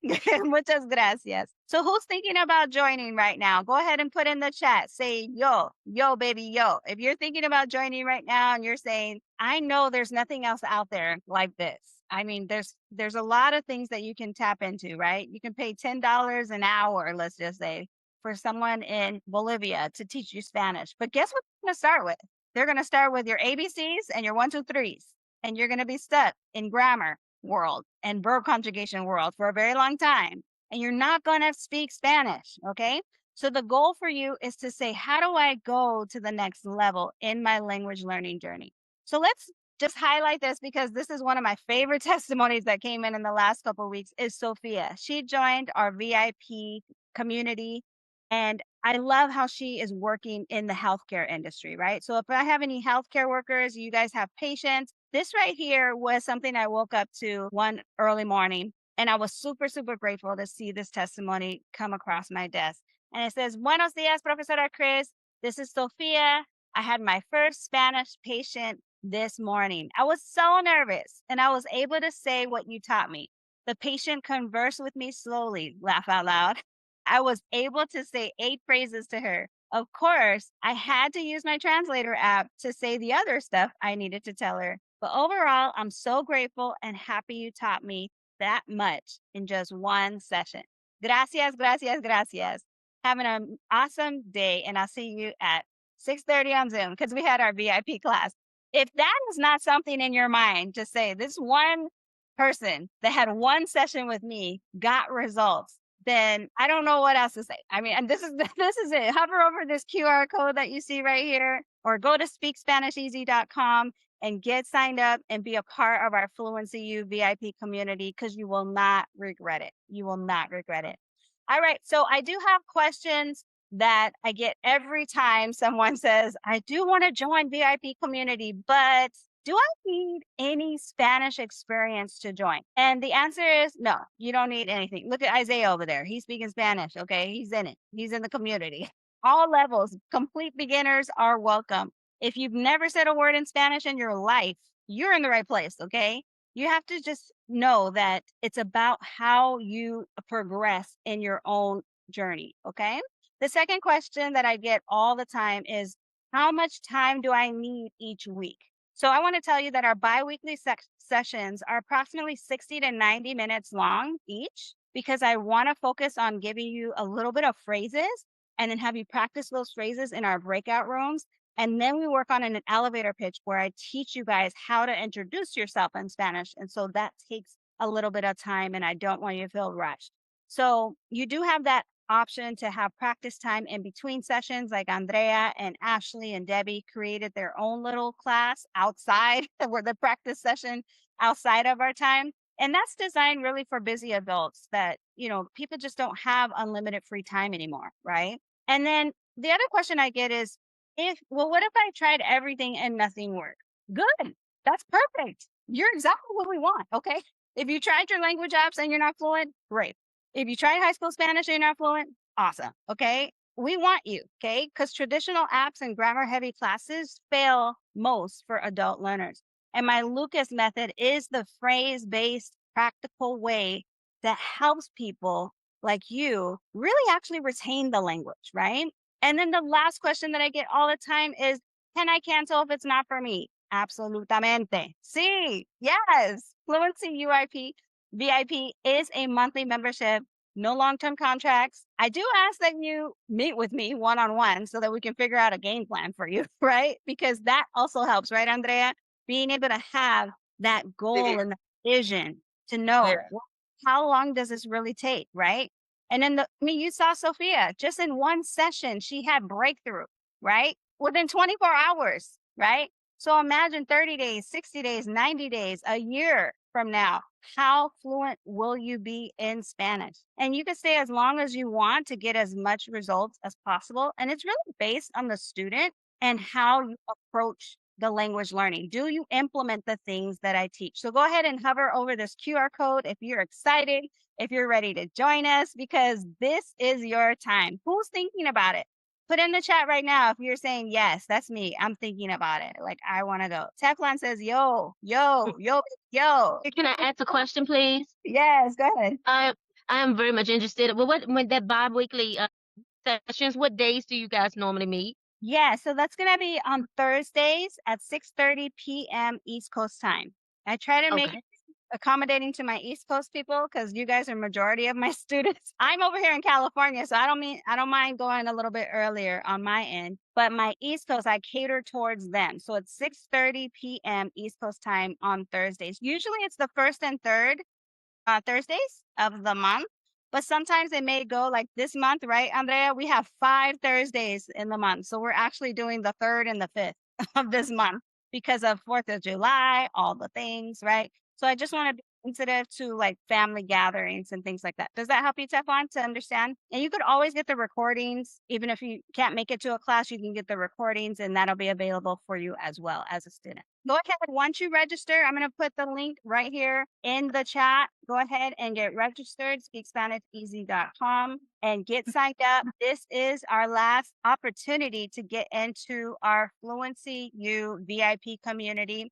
Muchas gracias. So who's thinking about joining right now? Go ahead and put in the chat. Say yo, yo, baby, yo. If you're thinking about joining right now and you're saying, I know there's nothing else out there like this. I mean, there's a lot of things that you can tap into, right? You can pay $10 an hour, let's just say, for someone in Bolivia to teach you Spanish. But guess what they're going to start with? They're going to start with your ABCs and your 1, 2, 3s. And you're going to be stuck in grammar world and verb conjugation world for a very long time, and you're not going to speak Spanish. Okay. So the goal for you is to say, how do I go to the next level in my language learning journey? So let's just highlight this because this is one of my favorite testimonies that came in the last couple of weeks is Sophia. She joined our VIP community, and I love how she is working in the healthcare industry, right? So if I have any healthcare workers, you guys have patients, this right here was something I woke up to one early morning, and I was super, super grateful to see this testimony come across my desk. And it says, Buenos dias, Profesora Chris. This is Sofia. I had my first Spanish patient this morning. I was so nervous, and I was able to say what you taught me. The patient conversed with me slowly, laugh out loud. I was able to say 8 phrases to her. Of course, I had to use my translator app to say the other stuff I needed to tell her. But overall, I'm so grateful and happy you taught me that much in just one session. Gracias, gracias, gracias. Have an awesome day, and I'll see you at 6:30 on Zoom because we had our VIP class. If that is not something in your mind, just say this one person that had one session with me got results, then I don't know what else to say. I mean, and this is it. Hover over this QR code that you see right here, or go to speakspanisheasy.com and get signed up and be a part of our Fluency U VIP community because you will not regret it. You will not regret it. All right. So I do have questions that I get every time someone says, I do want to join VIP community, but do I need any Spanish experience to join? And the answer is no, you don't need anything. Look at Isaiah over there. He's speaking Spanish. Okay. He's in it. He's in the community. All levels, complete beginners are welcome. If you've never said a word in Spanish in your life, you're in the right place. Okay. You have to just know that it's about how you progress in your own journey. Okay. The second question that I get all the time is, how much time do I need each week? So I want to tell you that our biweekly sessions are approximately 60 to 90 minutes long each, because I want to focus on giving you a little bit of phrases and then have you practice those phrases in our breakout rooms. And then we work on an elevator pitch where I teach you guys how to introduce yourself in Spanish. And so that takes a little bit of time, and I don't want you to feel rushed. So you do have that option to have practice time in between sessions, like Andrea and Ashley and Debbie created their own little class outside where the practice session outside of our time. And that's designed really for busy adults that, people just don't have unlimited free time anymore, right? And then the other question I get is, what if I tried everything and nothing worked? Good. That's perfect. You're exactly what we want. Okay. If you tried your language apps and you're not fluent, great. If you tried high school Spanish and you're not fluent, awesome. Okay. We want you. Okay. Because traditional apps and grammar heavy classes fail most for adult learners. And my Lucas method is the phrase based practical way that helps people like you really actually retain the language, right? And then the last question that I get all the time is, can I cancel if it's not for me? Absolutamente. Sí. Yes. Fluency UIP VIP is a monthly membership, no long-term contracts. I do ask that you meet with me one-on-one so that we can figure out a game plan for you, right? Because that also helps, right, Andrea? Being able to have that goal and that vision to know Yeah. how long does this really take, right? And then you saw Sophia just in one session, she had breakthrough, right? Within 24 hours, right? So imagine 30 days, 60 days, 90 days, a year from now. How fluent will you be in Spanish? And you can stay as long as you want to get as much results as possible. And it's really based on the student and how you approach the language learning. Do you implement the things that I teach? So go ahead and hover over this QR code if you're excited, if you're ready to join us, because this is your time. Who's thinking about it? Put in the chat right now if you're saying, yes, that's me. I'm thinking about it. Like, I want to go. Teflon says, yo, yo, yo, yo. Can I ask a question, please? Yes, go ahead. I am very much interested. Well, when that bi-weekly sessions, what days do you guys normally meet? Yeah, so that's going to be on Thursdays at 6:30 p.m. East Coast time. I try to make Okay. it accommodating to my East Coast people because you guys are majority of my students. I'm over here in California, so I don't mind going a little bit earlier on my end. But my East Coast, I cater towards them. So it's 6:30 p.m. East Coast time on Thursdays. Usually it's the first and third Thursdays of the month. But sometimes it may go like this month, right, Andrea? We have 5 Thursdays in the month. So we're actually doing the 3rd and the 5th of this month because of 4th of July, all the things, right? So I just want to be sensitive to like family gatherings and things like that. Does that help you, Teflon, to understand? And you could always get the recordings. Even if you can't make it to a class, you can get the recordings and that'll be available for you as well as a student. Go ahead. Once you register, I'm going to put the link right here in the chat. Go ahead and get registered, speakspanisheasy.com, and get signed up. This is our last opportunity to get into our Fluency U VIP community.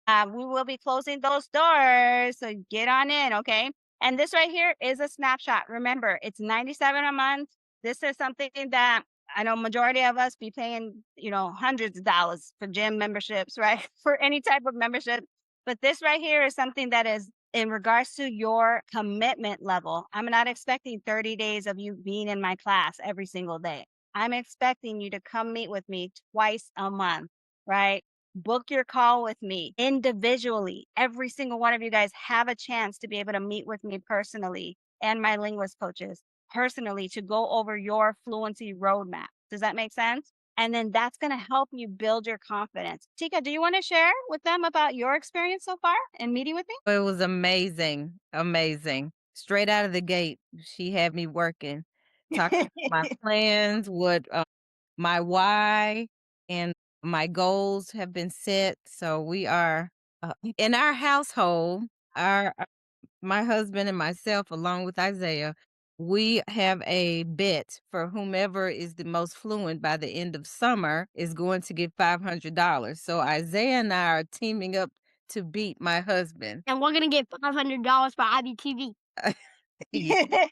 We will be closing those doors, so get on in, okay? And this right here is a snapshot. Remember, it's $97 a month. This is something that I know majority of us be paying, hundreds of dollars for gym memberships, right? For any type of membership. But this right here is something that is in regards to your commitment level. I'm not expecting 30 days of you being in my class every single day. I'm expecting you to come meet with me twice a month, right? Book your call with me individually. Every single one of you guys have a chance to be able to meet with me personally and my linguist coaches personally to go over your fluency roadmap. Does that make sense? And then that's going to help you build your confidence. Tika, do you want to share with them about your experience so far in meeting with me? It was amazing. Amazing. Straight out of the gate, she had me working, talking about my plans, what my why, and my goals have been set. So we are in our household, our my husband and myself, along with Isaiah, we have a bet for whomever is the most fluent by the end of summer is going to get $500. So Isaiah and I are teaming up to beat my husband. And we're gonna get $500 for IBTV. Yeah.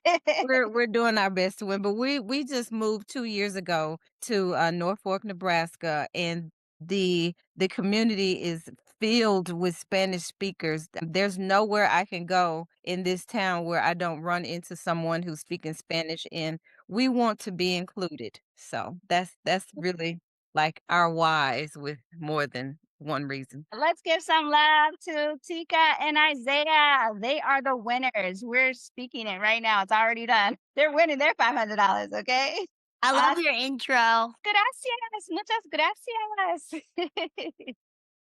We're doing our best to win, but we just moved 2 years ago to Norfolk, Nebraska, and the community is filled with Spanish speakers. There's nowhere I can go in this town where I don't run into someone who's speaking Spanish, and we want to be included. So that's really like our whys with more than one reason. Let's give some love to Tika and Isaiah. They are the winners. We're speaking it right now. It's already done. They're winning their $500, okay? I love your intro. Gracias. Muchas gracias.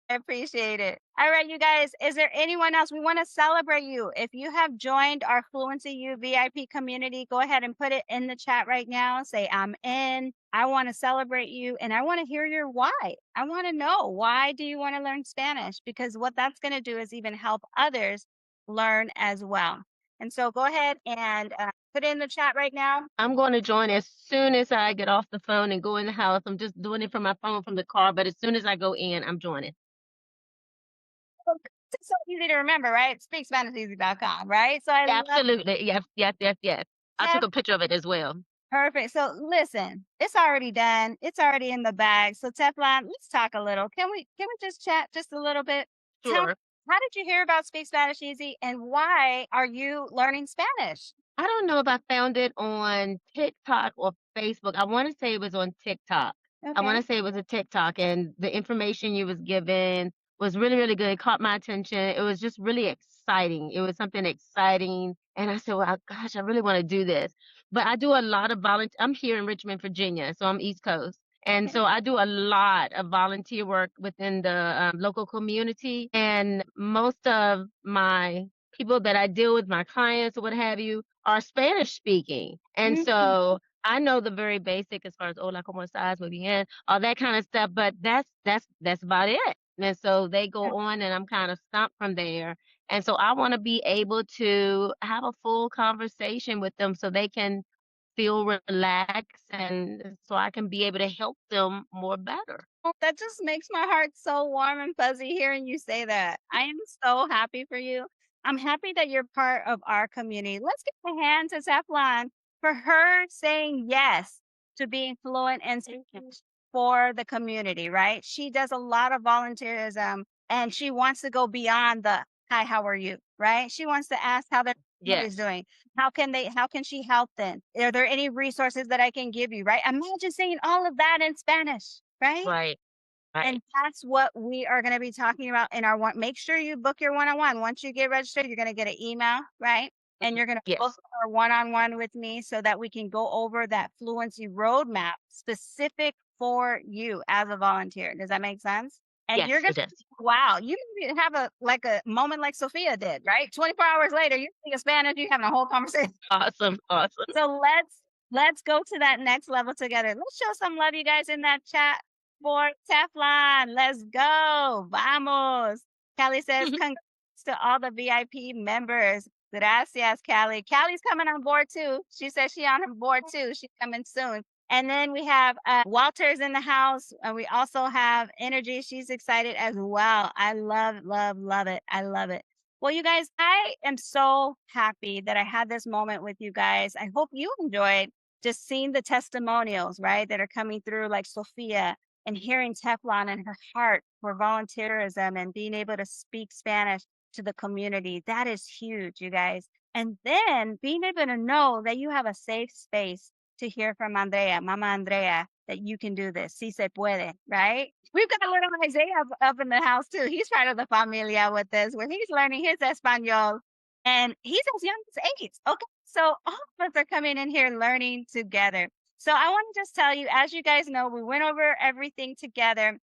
I appreciate it. All right, you guys, is there anyone else? We want to celebrate you. If you have joined our Fluency U VIP community, go ahead and put it in the chat right now. Say, I'm in. I want to celebrate you and I want to hear your why. I want to know, why do you want to learn Spanish? Because what that's going to do is even help others learn as well. And so go ahead and put it in the chat right now. I'm going to join as soon as I get off the phone and go in the house. I'm just doing it from my phone from the car, but as soon as I go in, I'm joining. It's so easy to remember, right? SpeakSpanishEasy.com, right? So I love Absolutely. Yes, yes, yes, yes. I took a picture of it as well. Perfect. So listen, it's already done. It's already in the bag. So Teflon, let's talk a little. Can we just chat just a little bit? Tell me, Sure. how did you hear about Speak Spanish Easy and why are you learning Spanish? I don't know if I found it on TikTok or Facebook. I want to say it was on TikTok. I want Okay. to say it was a TikTok, and the information you was given was really, really good. It caught my attention. It was just really exciting. It was something exciting. And I said, well, gosh, I really want to do this. But I do a lot of volunteer. I'm here in Richmond, Virginia, so I'm East Coast. And so I do a lot of volunteer work within the local community. And most of my people that I deal with, my clients or what have you, are Spanish speaking. And so I know the very basic as far as hola, cómo estás, muy bien, all that kind of stuff, but that's about it. And so they go on and I'm kind of stumped from there. And so I want to be able to have a full conversation with them so they can feel relaxed and so I can be able to help them more better. Oh, that just makes my heart so warm and fuzzy hearing you say that. I am so happy for you. I'm happy that you're part of our community. Let's give a hand to Teflon for her saying yes to being fluent in Spanish for the community, right? She does a lot of volunteerism and she wants to go beyond the hi, how are you? Right? She wants to ask how their family is Yes. doing. How can she help them? Are there any resources that I can give you? Right? Imagine saying all of that in Spanish, right? Right. Right. And that's what we are going to be talking about in our one. Make sure you book your one-on-one. Once you get registered, you're going to get an email, right? And you're going to book Yes. our one-on-one with me so that we can go over that fluency roadmap specific for you as a volunteer. Does that make sense? And you're Yes, going it to, does. wow, you can have a moment like Sophia did, right? 24 hours later, you're speaking Spanish, you're having a whole conversation. Awesome. Awesome. So let's go to that next level together. Let's show some love, you guys, in that chat for Teflon. Let's go. Vamos. Callie says, congrats to all the VIP members. Gracias, Callie. Callie's coming on board too. She says she's on board too. She's coming soon. And then we have Walter's in the house. And we also have Energy. She's excited as well. I love, love, love it. I love it. Well, you guys, I am so happy that I had this moment with you guys. I hope you enjoyed just seeing the testimonials, right, that are coming through, like Sophia, and hearing Teflon and her heart for volunteerism and being able to speak Spanish to the community. That is huge, you guys. And then being able to know that you have a safe space to hear from Andrea, Mama Andrea, that you can do this. Si se puede, right? We've got a little Isaiah up in the house too. He's part of the familia with this, where he's learning his Espanol, and he's as young as 8. Okay, so all of us are coming in here learning together. So I want to just tell you, as you guys know, we went over everything together.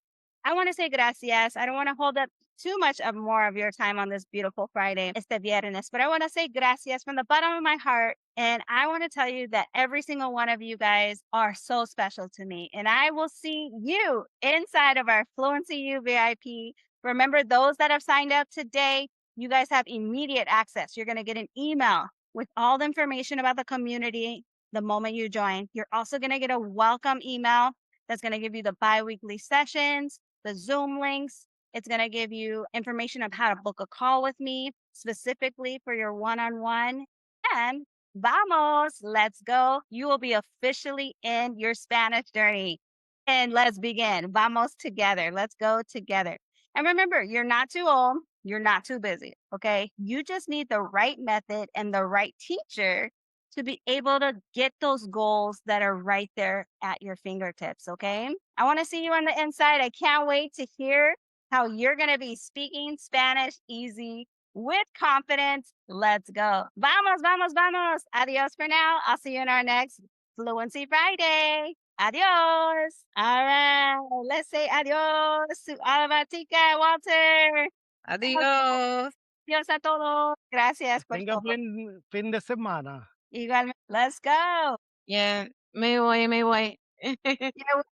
I want to say gracias. I don't want to hold up too much of more of your time on this beautiful Friday, este viernes, but I want to say gracias from the bottom of my heart. And I want to tell you that every single one of you guys are so special to me. And I will see you inside of our Fluency U VIP. Remember, those that have signed up today, you guys have immediate access. You're going to get an email with all the information about the community the moment you join. You're also going to get a welcome email that's going to give you the bi-weekly sessions, the Zoom links. It's going to give you information of how to book a call with me specifically for your one-on-one. And vamos, let's go. You will be officially in your Spanish journey. And let's begin. Vamos together. Let's go together. And remember, you're not too old. You're not too busy. Okay. You just need the right method and the right teacher to be able to get those goals that are right there at your fingertips. Okay. I want to see you on the inside. I can't wait to hear how you're going to be speaking Spanish easy with confidence. Let's go. Vamos, vamos, vamos. Adios for now. I'll see you in our next Fluency Friday. Adios. All right. Let's say adios to all of our tica, Walter. Adios. Adios a todos. Gracias por Tenga todo. fin de semana. Igualmente. Let's go. Yeah, me voy, me voy. Yeah,